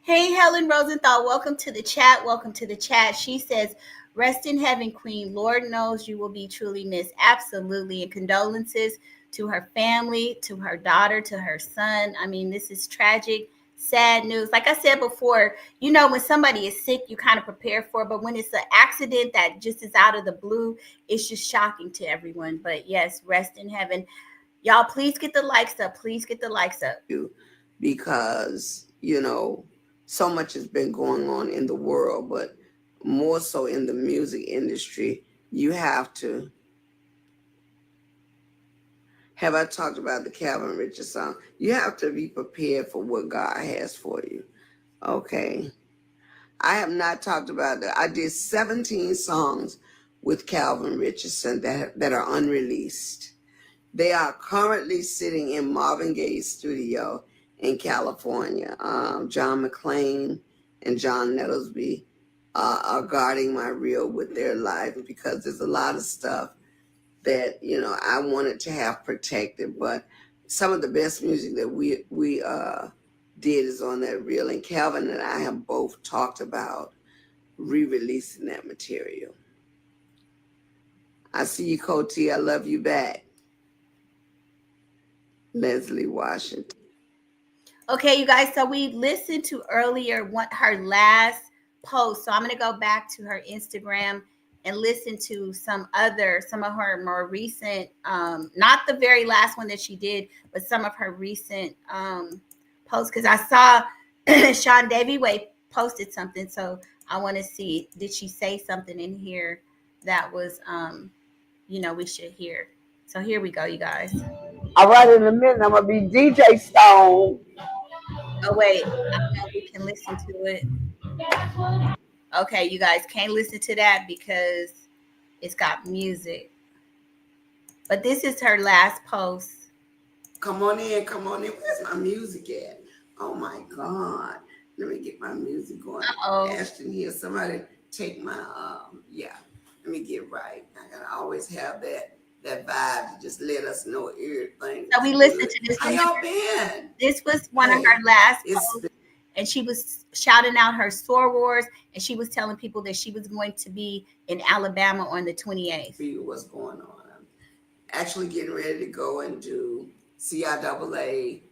Hey, Helen Rosenthal, welcome to the chat. Welcome to the chat. She says, rest in heaven, Queen. Lord knows you will be truly missed. Absolutely. And condolences to her family, to her daughter, to her son. I mean, this is tragic, sad news. Like I said before, you know, when somebody is sick, you kind of prepare for it. But when it's an accident that just is out of the blue, it's just shocking to everyone. But yes, rest in heaven. Y'all, please get the likes up. Please get the likes up. Because, you know, so much has been going on in the world, but more so in the music industry. You have to. Have I talked about the Calvin Richards song? You have to be prepared for what God has for you. Okay. I have not talked about that. I did 17 songs with Calvin Richardson that are unreleased. They are currently sitting in Marvin Gaye's studio in California. John McClain and John Nettlesby are guarding my reel with their life, because there's a lot of stuff that, you know, I wanted to have protected. But some of the best music that we did is on that reel. And Calvin and I have both talked about re-releasing that material. I see you, Coty. I love you back. Leslie Washington. Okay, you guys, so we listened to earlier her last post. So I'm going to go back to her Instagram and listen to some of her more recent, not the very last one that she did, but some of her recent posts. Because I saw Sean Davy Way posted something. So I want to see, did she say something in here that was, you know, we should hear. So here we go, you guys. All right, in a minute, I'm going to be DJ Stone. Oh, wait, I don't know if we can listen to it. Okay, you guys can't listen to that because it's got music. But this is her last post. Come on in, come on in. Where's my music at? Oh my God. Let me get my music going. Uh-oh. Ashton here. Somebody take my yeah. Let me get right. I gotta always have that vibe to just let us know everything. So we listened to this. How y'all been? This was one of her last posts, and she was shouting out her sorors, and she was telling people that she was going to be in Alabama on the 28th. See what's going on. I'm actually getting ready to go and do CIAA,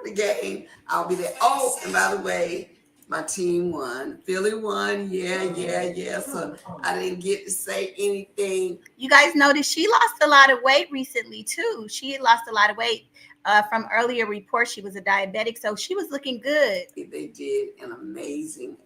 the game. I'll be there. Oh, and by the way, my team won. Philly won. Yeah. So I didn't get to say anything. You guys noticed she lost a lot of weight recently too. She had lost a lot of weight from earlier reports. She was a diabetic, so she was looking good. They did an amazing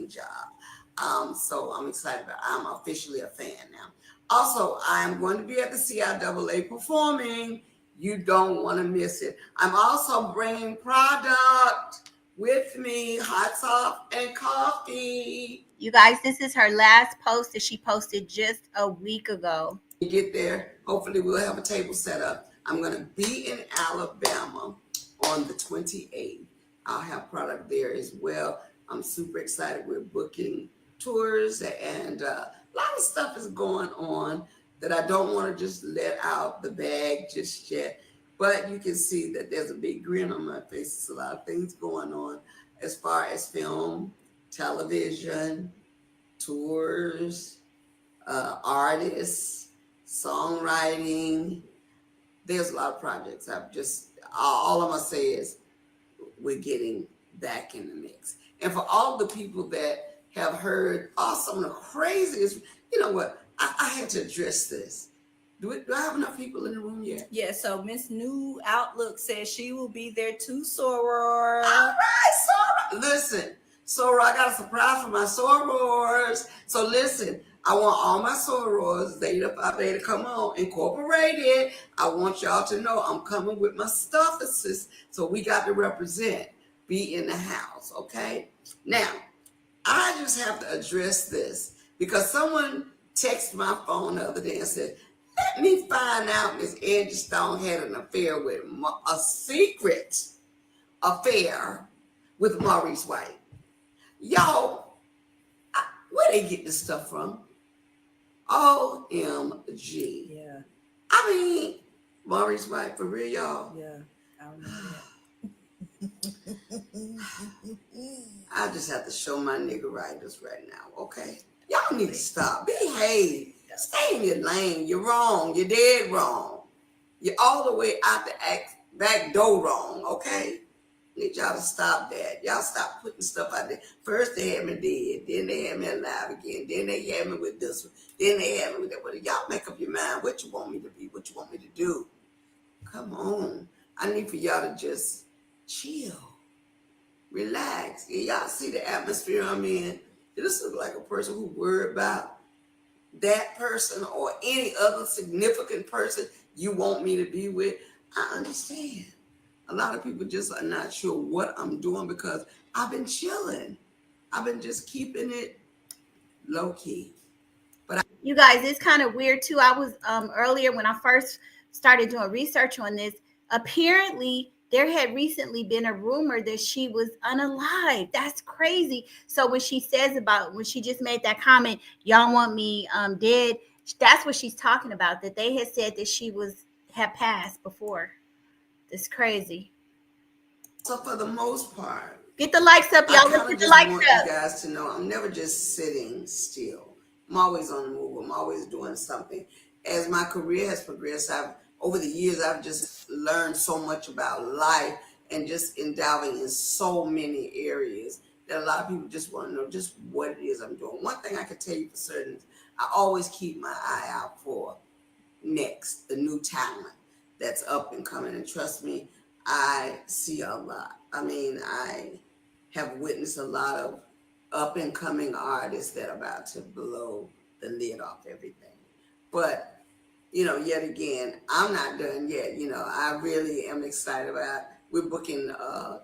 job. So I'm excited about it. I'm officially a fan now. Also, I'm going to be at the CIAA performing. You don't want to miss it. I'm also bringing product with me, hot sauce and coffee. You guys, this is her last post that she posted just a week ago. You get there, hopefully we'll have a table set up. I'm going to be in Alabama on the 28th. I'll have product there as well. I'm super excited. We're booking tours and a lot of stuff is going on that I don't want to just let out the bag just yet. But you can see that there's a big grin on my face. There's a lot of things going on as far as film, television, tours, artists, songwriting. There's a lot of projects. All I'm going to say is we're getting back in the mix. And for all the people that have heard, some of the craziest, you know what? I had to address this. Do I have enough people in the room yet? Yeah, so Miss New Outlook says she will be there too, Soror. All right, Soror. Listen, Soror, I got a surprise for my Sorors. So listen, I want all my Sorors, Zeta Phi Beta, come on, Incorporated. I want y'all to know I'm coming with my stuffuses, so we got to represent, be in the house, okay? Now, I just have to address this because someone texted my phone the other day and said, let me find out Miss Angie Stone had an affair with a secret affair with Maurice White. Y'all, where they get this stuff from? OMG. Yeah. I mean, Maurice White, for real, y'all. Yeah, I remember that. I just have to show my nigga riders right now, okay? Y'all need to stop. Behave. Stay in your lane. You're wrong. You're dead wrong. You're all the way out the back door wrong, okay? Need y'all to stop that. Y'all stop putting stuff out there. First they had me dead, then they had me alive again, then they had me with this one, then they had me with that one. Y'all make up your mind what you want me to be, what you want me to do. Come on. I need for y'all to just chill. Relax. Yeah, y'all see the atmosphere I'm in. This looks like a person who worried about that person or any other significant person you want me to be with. I understand. A lot of people just are not sure what I'm doing because I've been chilling. I've been just keeping it low key. You guys, it's kind of weird too. I was earlier when I first started doing research on this. Apparently, there had recently been a rumor that she was unalive. That's crazy. So when she just made that comment, y'all want me dead, that's what she's talking about, that they had said that she had passed before. That's crazy. So for the most part, get the likes up, y'all. Let's get the likes want up. You guys to know I'm never just sitting still. I'm always on the move. I'm always doing something. As my career has progressed, over the years, I've just learned so much about life and just endowing in so many areas that a lot of people just want to know just what it is I'm doing. One thing I can tell you for certain is I always keep my eye out for the new talent that's up and coming. And trust me, I see a lot. I mean, I have witnessed a lot of up and coming artists that are about to blow the lid off everything. But yet again, I'm not done yet. I really am excited about. We're booking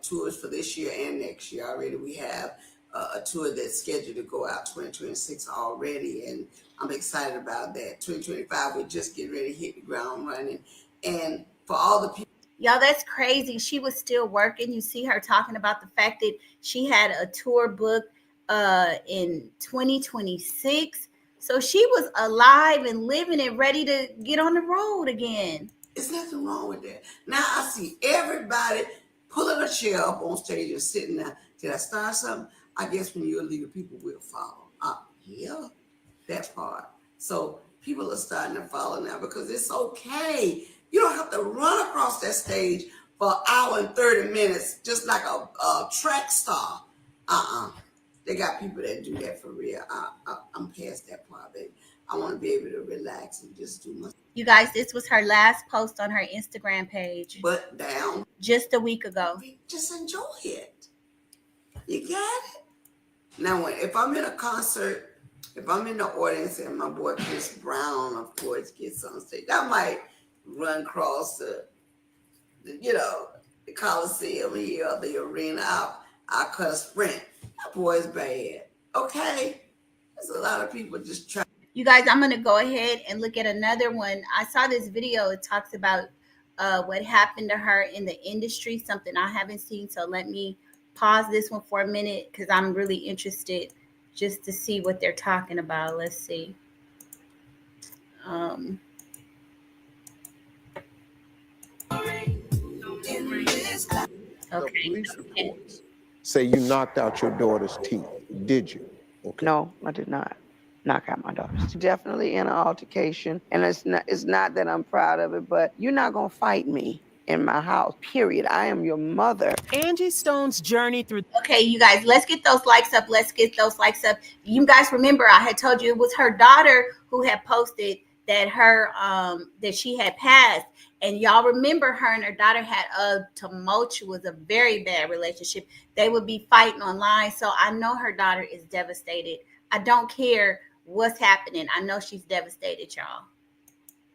tours for this year and next year already. We have a tour that's scheduled to go out 2026 already, and I'm excited about that. 2025, we're just getting ready to hit the ground running. And for all the people. Y'all, that's crazy. She was still working. You see her talking about the fact that she had a tour booked in 2026. So she was alive and living and ready to get on the road again. There's nothing wrong with that. Now I see everybody pulling a chair up on stage and sitting there. Did I start something? I guess when you're a leader, people will follow. Yeah, that part. So people are starting to follow now because it's okay. You don't have to run across that stage for an hour and 30 minutes just like a track star. They got people that do that for real. I'm past that part, baby. I want to be able to relax and just do my. You guys, this was her last post on her Instagram page. Butt down. Just a week ago. Just enjoy it. You got it? Now, if I'm in a concert, if I'm in the audience and my boy Chris Brown, of course, gets on stage, I might run across the Coliseum here, the arena. I'll cut a sprint. That boy's bad. Okay? There's a lot of people just trying. You guys, I'm going to go ahead and look at another one. I saw this video. It talks about what happened to her in the industry, something I haven't seen. So let me pause this one for a minute because I'm really interested just to see what they're talking about. Let's see. The Okay. police reports say you knocked out your daughter's teeth. Did you? Okay. No, I did not knock out my daughter. She's definitely in an altercation, and it's not that I'm proud of it, but you're not gonna fight me in my house. Period. I am your mother. Angie Stone's journey through. Okay, you guys, let's get those likes up. Let's get those likes up. You guys remember I had told you it was her daughter who had posted that that she had passed. And y'all remember her and her daughter had a tumultuous, a very bad relationship. They would be fighting online. So I know her daughter is devastated. I don't care what's happening. I know she's devastated, y'all.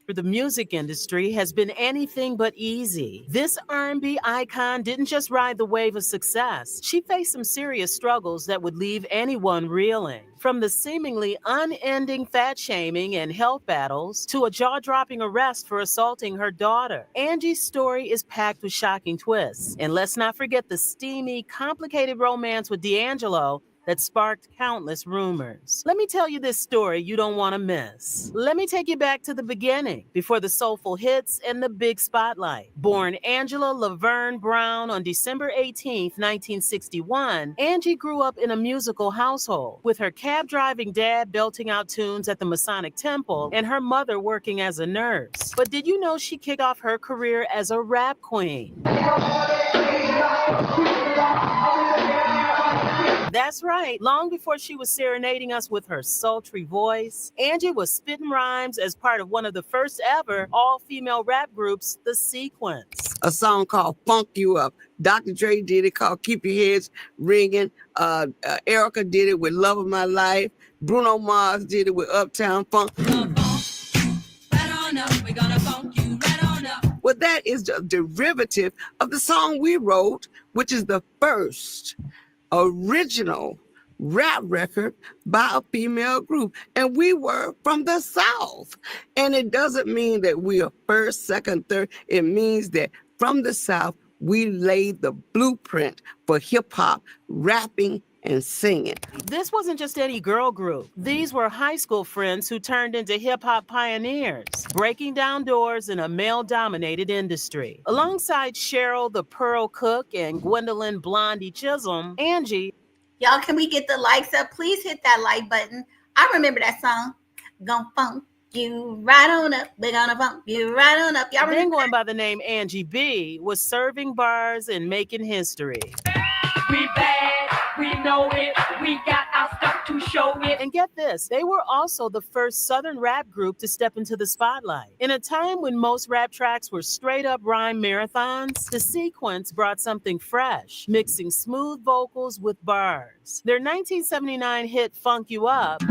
The music industry has been anything but easy. This R&B icon didn't just ride the wave of success. She faced some serious struggles that would leave anyone reeling. From the seemingly unending fat shaming and health battles to a jaw-dropping arrest for assaulting her daughter, Angie's story is packed with shocking twists. And let's not forget the steamy, complicated romance with D'Angelo that sparked countless rumors. Let me tell you this story you don't want to miss. Let me take you back to the beginning, before the soulful hits and the big spotlight. Born Angela Laverne Brown on December 18, 1961, Angie grew up in a musical household, with her cab-driving dad belting out tunes at the Masonic Temple and her mother working as a nurse. But did you know she kicked off her career as a rap queen? That's right. Long before she was serenading us with her sultry voice, Angie was spitting rhymes as part of one of the first ever all-female rap groups, The Sequence. A song called Funk You Up. Dr. Dre did it called Keep Your Heads Ringing. Erica did it with Love of My Life. Bruno Mars did it with Uptown Funk. Well, that is the derivative of the song we wrote, which is the first original rap record by a female group, and we were from the South. And it doesn't mean that we are first, second, third. It means that from the South we laid the blueprint for hip-hop, rapping, and singing. This wasn't just any girl group. These were high school friends who turned into hip-hop pioneers, breaking down doors in a male-dominated industry. Alongside Cheryl the Pearl Cook and Gwendolyn Blondie Chisholm, Angie. Y'all, can we get the likes up? Please hit that like button. I remember that song. Gonna funk you right on up. We're gonna funk you right on up. Y'all remember then going by the name Angie B, was serving bars and making history. We bad, we know it, we got our stuff to show it. And get this, they were also the first Southern rap group to step into the spotlight. In a time when most rap tracks were straight up rhyme marathons, The Sequence brought something fresh, mixing smooth vocals with bars. Their 1979 hit Funk You Up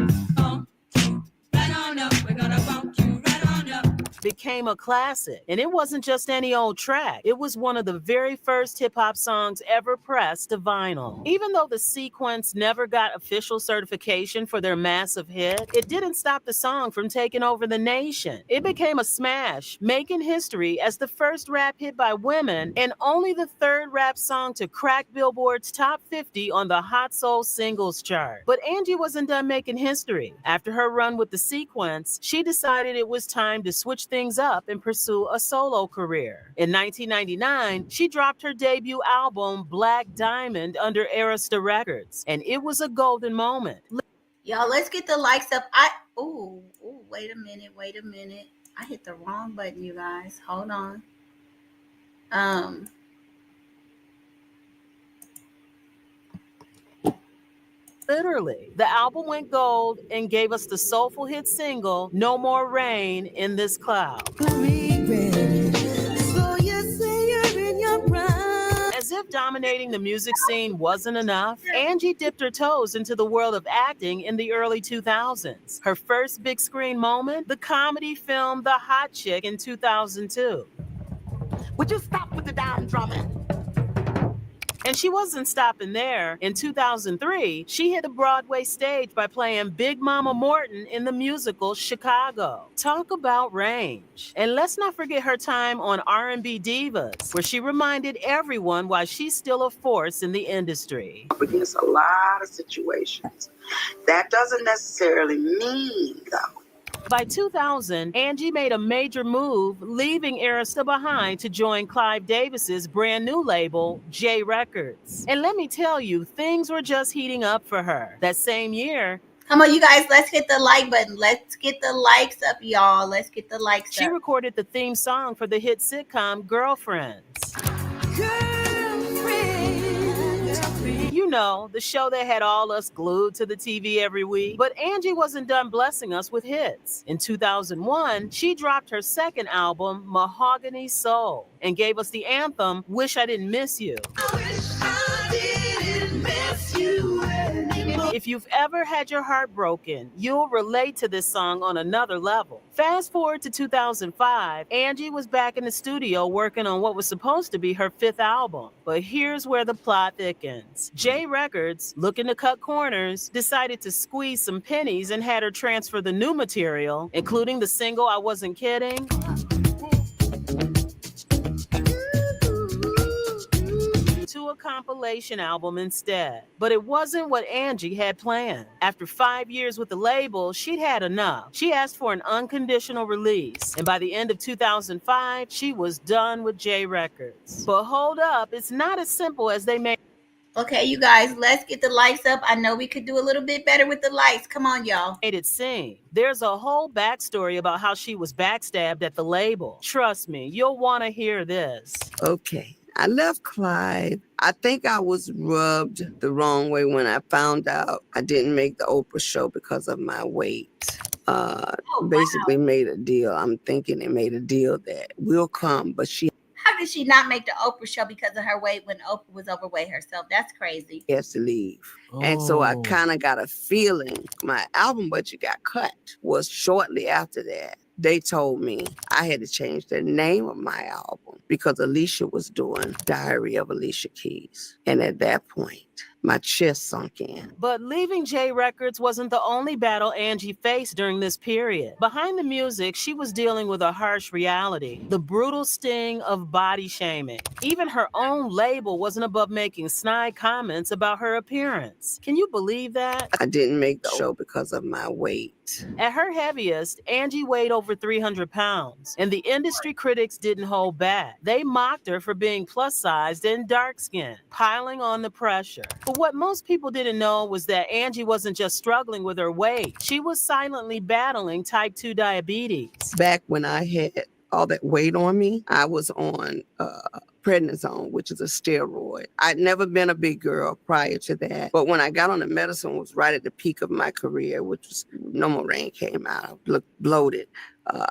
became a classic. And it wasn't just any old track. It was one of the very first hip-hop songs ever pressed to vinyl. Even though The Sequence never got official certification for their massive hit, it didn't stop the song from taking over the nation. It became a smash, making history as the first rap hit by women and only the third rap song to crack Billboard's top 50 on the Hot Soul Singles chart. But Angie wasn't done making history. After her run with The Sequence, she decided it was time to switch things up and pursue a solo career. In 1999, she dropped her debut album, Black Diamond, under Arista Records, and it was a golden moment. Y'all, let's get the likes up. Wait a minute. I hit the wrong button, you guys. Hold on. Literally, the album went gold and gave us the soulful hit single, No More Rain in This Cloud. As if dominating the music scene wasn't enough, Angie dipped her toes into the world of acting in the early 2000s. Her first big screen moment, the comedy film The Hot Chick in 2002. Would you stop with the damn drumming? And she wasn't stopping there. In 2003, she hit the Broadway stage by playing Big Mama Morton in the musical Chicago. Talk about range. And let's not forget her time on R&B Divas, where she reminded everyone why she's still a force in the industry. Against a lot of situations. That doesn't necessarily mean, though. By 2000, Angie made a major move, leaving Arista behind to join Clive Davis's brand new label, J Records. And let me tell you, things were just heating up for her. That same year, Come on, you guys, let's hit the like button. Let's get the likes up, y'all. Let's get the likes she up. recorded the theme song for the hit sitcom Girlfriends. You know, the show that had all us glued to the TV every week. But Angie wasn't done blessing us with hits. In 2001, she dropped her second album, Mahogany Soul, and gave us the anthem, Wish I Didn't Miss You. If you've ever had your heart broken, you'll relate to this song on another level. Fast forward to 2005, Angie was back in the studio working on what was supposed to be her fifth album. But here's where the plot thickens. J Records, looking to cut corners, decided to squeeze some pennies and had her transfer the new material, including the single I Wasn't Kidding, to a compilation album instead. But it wasn't what Angie had planned. After 5 years with the label, she'd had enough. She asked for an unconditional release, and by the end of 2005, she was done with J Records. But hold up, it's not as simple as they made Okay, you guys, let's get the likes up. I know we could do a little bit better with the likes. Come on, y'all. it seem. There's a whole backstory about how she was backstabbed at the label. Trust me, you'll want to hear this. Okay. I left Clyde. I think I was rubbed the wrong way when I found out I didn't make the Oprah show because of my weight. Basically made a deal. I'm thinking they made a deal that will come, but she How did she not make the Oprah show because of her weight when Oprah was overweight herself? That's crazy. has to leave. And so I kind of got a feeling my album budget got cut was shortly after that. They told me I had to change the name of my album because Alicia was doing Diary of Alicia Keys. And at that point, my chest sunk in. But leaving J Records wasn't the only battle Angie faced during this period. Behind the music, she was dealing with a harsh reality, the brutal sting of body shaming. Even her own label wasn't above making snide comments about her appearance. Can you believe that? I didn't make the show because of my weight. At her heaviest, Angie weighed over 300 pounds, and the industry critics didn't hold back. They mocked her for being plus-sized and dark-skinned, piling on the pressure. But what most people didn't know was that Angie wasn't just struggling with her weight. She was silently battling type 2 diabetes. Back when I had all that weight on me, I was on prednisone, which is a steroid. I'd never been a big girl prior to that. But when I got on the medicine, it was right at the peak of my career, which was No More Rain came out. I looked bloated.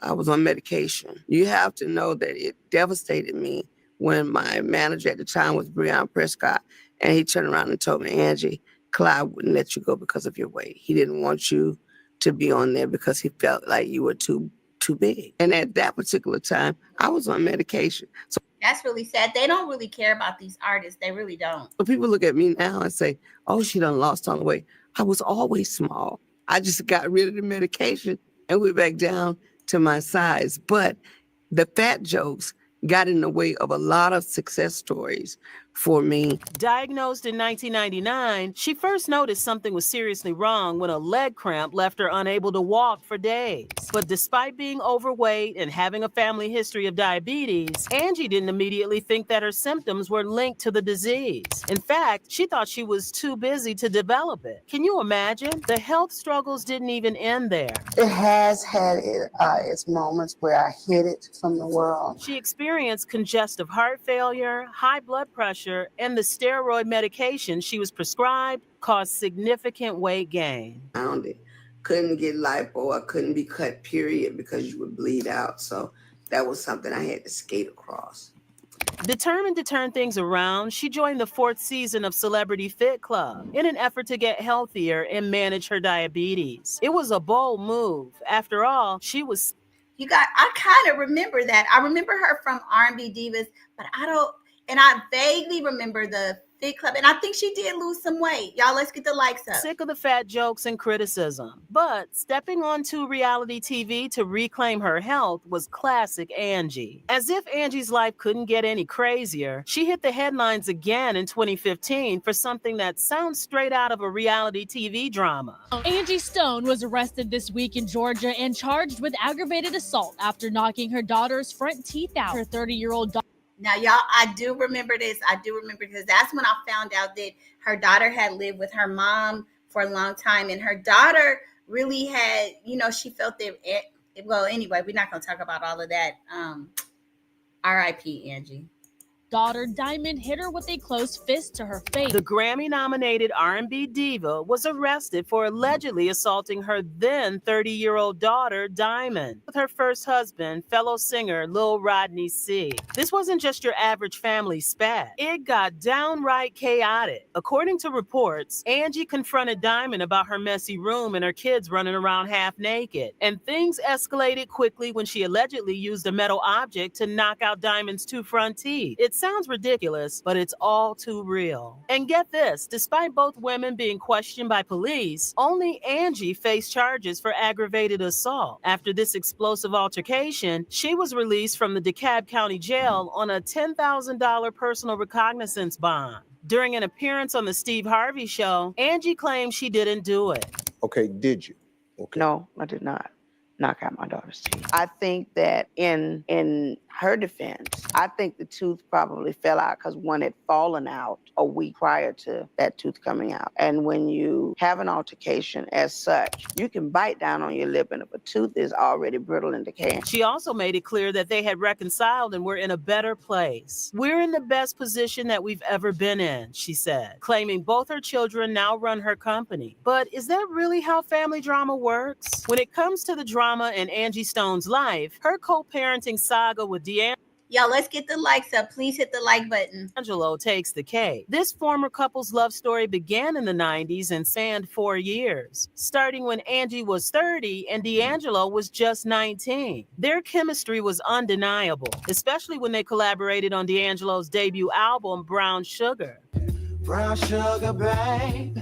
I was on medication. You have to know that it devastated me when my manager at the time was Breon Prescott, and he turned around and told me, Angie, Clyde wouldn't let you go because of your weight. He didn't want you to be on there because he felt like you were too big. And at that particular time, I was on medication. So That's really sad. They don't really care about these artists. They really don't. people look at me now and say, oh, she done lost all the weight. I was always small. I just got rid of the medication and went back down to my size. But the fat jokes got in the way of a lot of success stories for me. Diagnosed in 1999, she first noticed something was seriously wrong when a leg cramp left her unable to walk for days. But despite being overweight and having a family history of diabetes, Angie didn't immediately think that her symptoms were linked to the disease. In fact, she thought she was too busy to develop it. Can you imagine? The health struggles didn't even end there. It has had its moments where I hid it from the world. She experienced congestive heart failure, high blood pressure, and the steroid medication she was prescribed caused significant weight gain. Found it. Couldn't get lipo. I couldn't be cut, period, because you would bleed out. So that was something I had to skate across. Determined to turn things around, she joined the 4th season of Celebrity Fit Club in an effort to get healthier and manage her diabetes. It was a bold move. After all, she was... I kind of remember that. I remember her from R&B Divas, but I vaguely remember the Fit Club. And I think she did lose some weight. Y'all, let's get the likes up. Sick of the fat jokes and criticism. But stepping onto reality TV to reclaim her health was classic Angie. As if Angie's life couldn't get any crazier, she hit the headlines again in 2015 for something that sounds straight out of a reality TV drama. Angie Stone was arrested this week in Georgia and charged with aggravated assault after knocking her daughter's front teeth out. Her 30-year-old daughter. Now, y'all, I do remember this. I do remember because that's when I found out that her daughter had lived with her mom for a long time. And her daughter really had, she felt that, well, anyway, we're not going to talk about all of that. R.I.P. Angie. Daughter Diamond hit her with a closed fist to her face. The Grammy-nominated R&B diva was arrested for allegedly assaulting her then 30-year-old daughter, Diamond, with her first husband, fellow singer Lil Rodney C. This wasn't just your average family spat. It got downright chaotic. According to reports, Angie confronted Diamond about her messy room and her kids running around half naked. And things escalated quickly when she allegedly used a metal object to knock out Diamond's 2 front teeth. It sounds ridiculous, but it's all too real. And get this, despite both women being questioned by police, only Angie faced charges for aggravated assault. After this explosive altercation, she was released from the DeKalb County Jail on a $10,000 personal recognizance bond. During an appearance on the Steve Harvey Show, Angie claimed she didn't do it. Okay, did you? Okay. No, I did not knock out my daughter's teeth. I think that in her defense, I think the tooth probably fell out because one had fallen out a week prior to that tooth coming out. And when you have an altercation as such, you can bite down on your lip, and if a tooth is already brittle and decaying. She also made it clear that they had reconciled and were in a better place. We're in the best position that we've ever been in, she said, claiming both her children now run her company. But is that really how family drama works? When it comes to the drama in Angie Stone's life, her co-parenting saga with Y'all, let's get the likes up. Please hit the like button. D'Angelo takes the cake. This former couple's love story began in the 90s and spanned 4 years, starting when Angie was 30 and D'Angelo was just 19. Their chemistry was undeniable, especially when they collaborated on D'Angelo's debut album, Brown Sugar. Brown sugar, babe,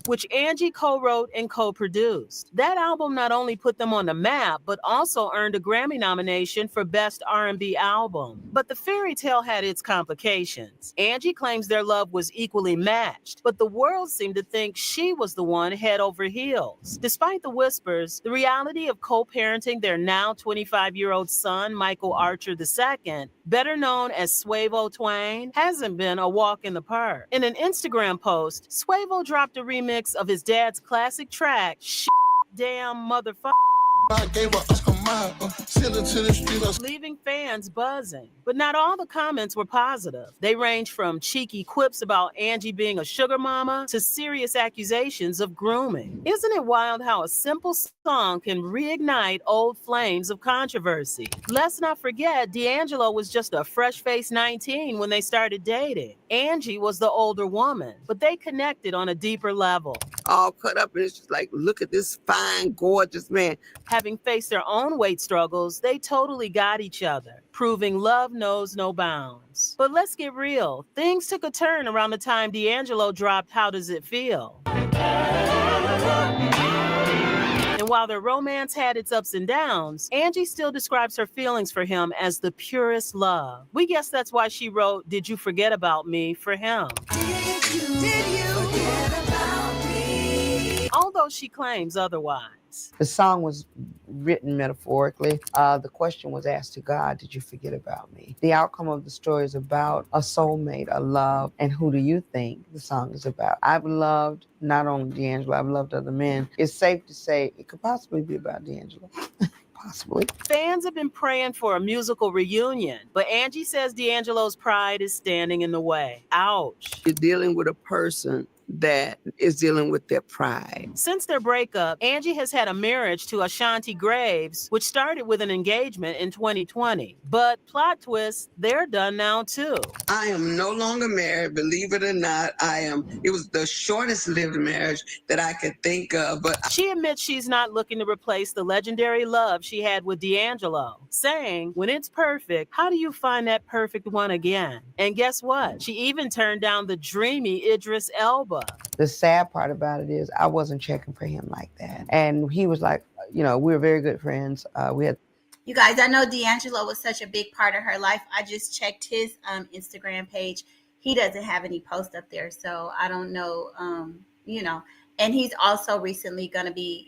which Angie co-wrote and co-produced. That album not only put them on the map, but also earned a Grammy nomination for Best R&B Album. But the fairy tale had its complications. Angie claims their love was equally matched, but the world seemed to think she was the one head over heels. Despite the whispers, the reality of co-parenting their now 25-year-old son, Michael Archer II, better known as Suavo Twain, hasn't been a walk in the park. In an Instagram post, Suavo dropped a remix of his dad's classic track, Shit Damn Motherfucker, leaving fans buzzing. But not all the comments were positive. They range from cheeky quips about Angie being a sugar mama to serious accusations of grooming. Isn't it wild how a simple song can reignite old flames of controversy? Let's not forget, D'Angelo was just a fresh-faced 19 when they started dating. Angie was the older woman, but they connected on a deeper level. All cut up, and it's just like, look at this fine, gorgeous man. Having faced their own weight struggles, they totally got each other, proving love knows no bounds. But let's get real. Things took a turn around the time D'Angelo dropped How Does It Feel? And while their romance had its ups and downs, Angie still describes her feelings for him as the purest love. We guess that's why she wrote Did You Forget About Me for him. Did you forget about me? Although she claims otherwise. The song was written metaphorically. The question was asked to God, did you forget about me? The outcome of the story is about a soulmate, a love, and who do you think the song is about? I've loved not only D'Angelo, I've loved other men. It's safe to say it could possibly be about D'Angelo. Possibly. Fans have been praying for a musical reunion, but Angie says D'Angelo's pride is standing in the way. Ouch. You're dealing with a person that is dealing with their pride. Since their breakup, Angie has had a marriage to Ashanti Graves, which started with an engagement in 2020. But plot twist, they're done now too. I am no longer married, believe it or not. It was the shortest lived marriage that I could think of, but she admits she's not looking to replace the legendary love she had with D'Angelo, saying, when it's perfect, how do you find that perfect one again? And guess what? She even turned down the dreamy Idris Elba. The sad part about it is I wasn't checking for him like that. And he was like, we were very good friends. You guys, I know D'Angelo was such a big part of her life. I just checked his Instagram page. He doesn't have any posts up there, so I don't know, And he's also recently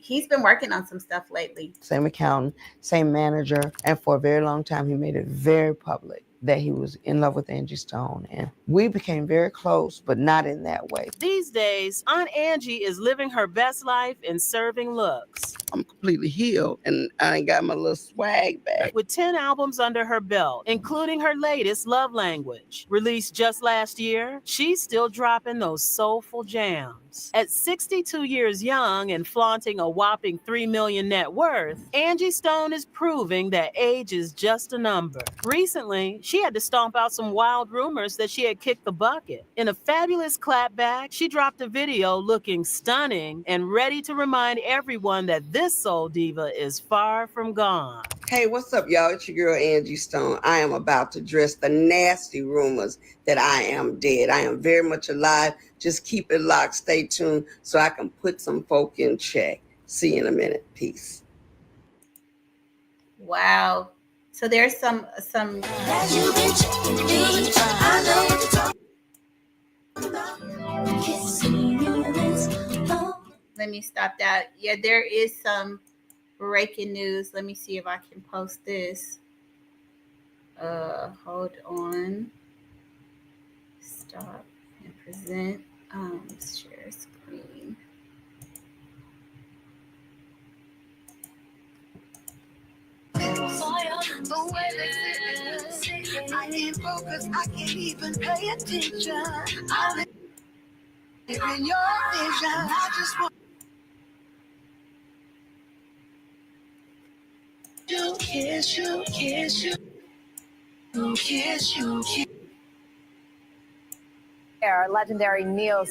he's been working on some stuff lately. Same accountant, same manager. And for a very long time, he made it very public that he was in love with Angie Stone. And we became very close, but not in that way. These days, Aunt Angie is living her best life in serving looks. I'm completely healed, and I got my little swag back. With 10 albums under her belt, including her latest, Love Language, released just last year, she's still dropping those soulful jams. At 62 years young and flaunting a whopping $3 million net worth, Angie Stone is proving that age is just a number. Recently, she had to stomp out some wild rumors that she had kicked the bucket. In a fabulous clapback, she dropped a video looking stunning and ready to remind everyone that this soul diva is far from gone. Hey, what's up, y'all? It's your girl, Angie Stone. I am about to address the nasty rumors that I am dead. I am very much alive. Just keep it locked. Stay tuned so I can put some folk in check. See you in a minute. Peace. Wow. So there's some. Let me stop that. Yeah, there is some breaking news. Let me see if I can post this. Hold on. Stop and present. Share screen. I can't focus, I can't even pay attention. I'm in your vision. I just want to kiss you, kiss you, kiss you, kiss you. Legendary Neil.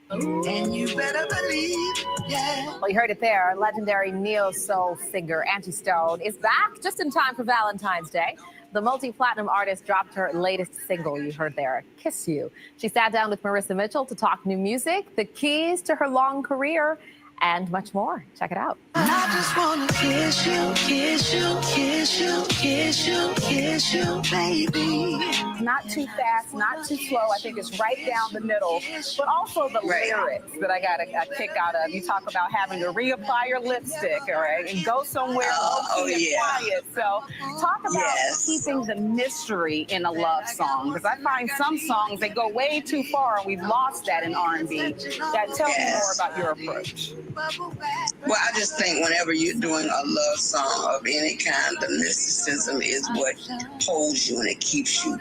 And you better believe, yeah. Well, you heard it there. Legendary neo soul singer Angie Stone is back just in time for Valentine's Day. The multi-platinum artist dropped her latest single, you heard there, Kiss You. She sat down with Marissa Mitchell to talk new music, the keys to her long career, and much more. Check it out. I just want to kiss you, kiss you, kiss you, kiss you, kiss you, baby. Not too fast, not too slow. I think it's right down the middle, but also the lyrics that I got a kick out of. You talk about having to reapply your lipstick, all right, and go somewhere low-key and quiet. So talk about keeping the mystery in a love song, because I find some songs, they go way too far, and we've lost that in R&B. Tell me more about your approach. Well, I just think whenever you're doing a love song of any kind, the mysticism is what holds you and it keeps you,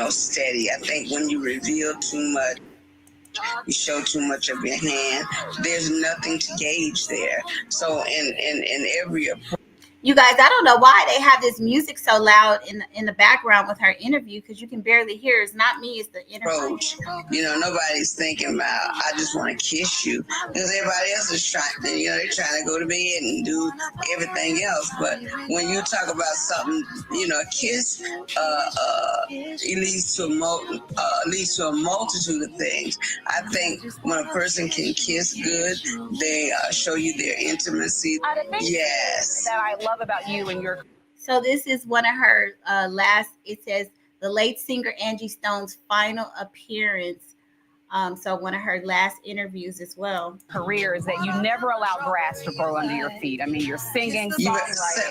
steady. I think when you reveal too much, you show too much of your hand, there's nothing to gauge there. So in every approach, you guys, I don't know why they have this music so loud in the background with her interview, because you can barely hear. It's not me, it's the interview. Nobody's thinking about, I just want to kiss you, because everybody else is trying, they're trying to go to bed and do everything else. But when you talk about something, a kiss, it leads to a multitude of things. I think when a person can kiss good, they show you their intimacy. Yes. That I love about you and your. So this is one of her last. It says the late singer Angie Stone's final appearance. So one of her last interviews as well. Career is that you never allow grass to grow under your feet. I mean, you're singing.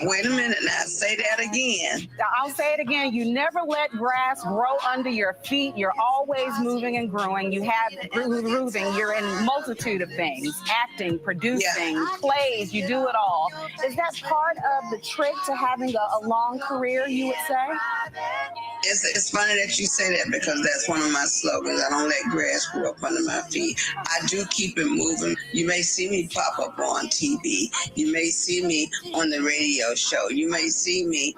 Wait a minute now. Say that again. I'll say it again. You never let grass grow under your feet. You're always moving and growing. You have grooving. You're in multitude of things: acting, producing, plays. You do it all. Is that part of the trick to having a long career? You would say. It's funny that you say that, because that's one of my slogans. I don't let grass screw up under my feet. I do keep it moving. You may see me pop up on TV. You may see me on the radio show. You may see me,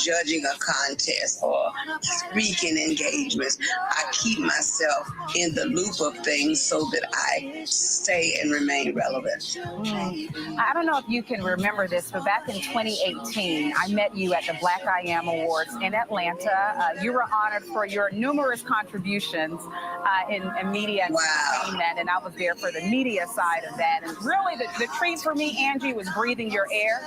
judging a contest or speaking engagements. I keep myself in the loop of things so that I stay and remain relevant. I don't know if you can remember this, but back in 2018, I met you at the Black I Am Awards in Atlanta. You were honored for your numerous contributions in media and entertainment, and I was there for the media side of that. And really, the treat for me, Angie, was breathing your air,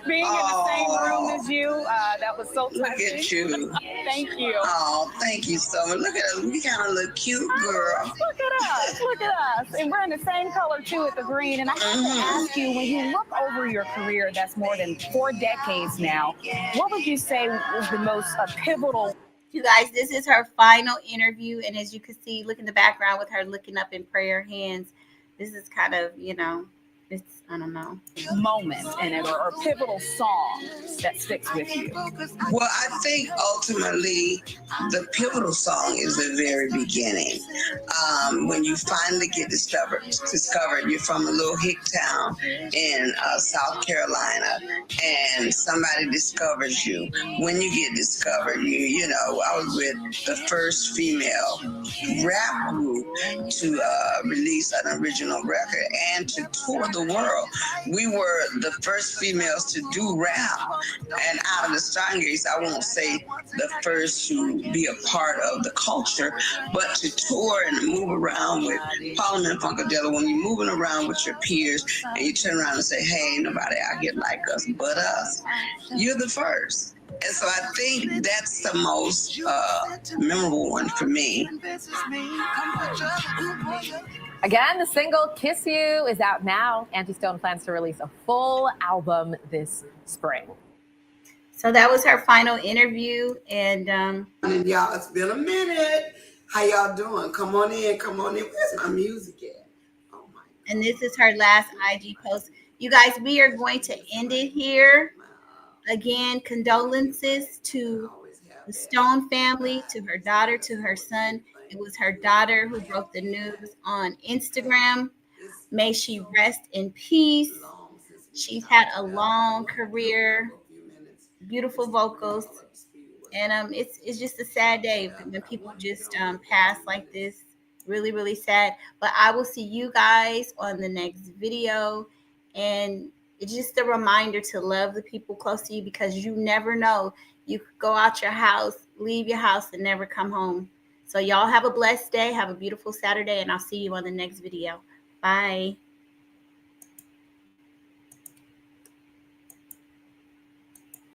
being in the same room as you. That was so touching. Look at you. Thank you. Oh, thank you so much. Look at us. We kind of look cute, girl. Look at us. Look at us. And we're in the same color, too, at the green. And I have to ask you, when you look over your career, that's more than 4 decades now, what would you say was the most pivotal? You guys, this is her final interview. And as you can see, look in the background with her looking up in prayer hands. This is kind of, it's, I don't know, moment in it or pivotal song that sticks with you? Well, I think ultimately the pivotal song is the very beginning. When you finally get discovered, you're from a little hick town in South Carolina, and somebody discovers you. When you get discovered, I was with the first female rap group to release an original record and to tour the world. We were the first females to do rap, and out of the Stargates, I won't say the first to be a part of the culture, but to tour and move around with Parliament Funkadelic. When you're moving around with your peers and you turn around and say, hey, ain't nobody out here like us but us, you're the first. And so I think that's the most memorable one for me. Again, the single Kiss You is out now. Angie Stone plans to release a full album this spring. So that was her final interview. And y'all, it's been a minute. How y'all doing? Come on in. Where's my music at? Oh my. And this is her last IG post. You guys, we are going to end it here. Again, condolences to the Stone family, to her daughter, to her son. It was her daughter who broke the news on Instagram. May she rest in peace. She's had a long career, beautiful vocals, and it's just a sad day when people just pass like this. Really, really sad. But I will see you guys on the next video, and it's just a reminder to love the people close to you, because you never know. You could go out your house, leave your house, and never come home. So y'all have a blessed day. Have a beautiful Saturday, and I'll see you on the next video. Bye.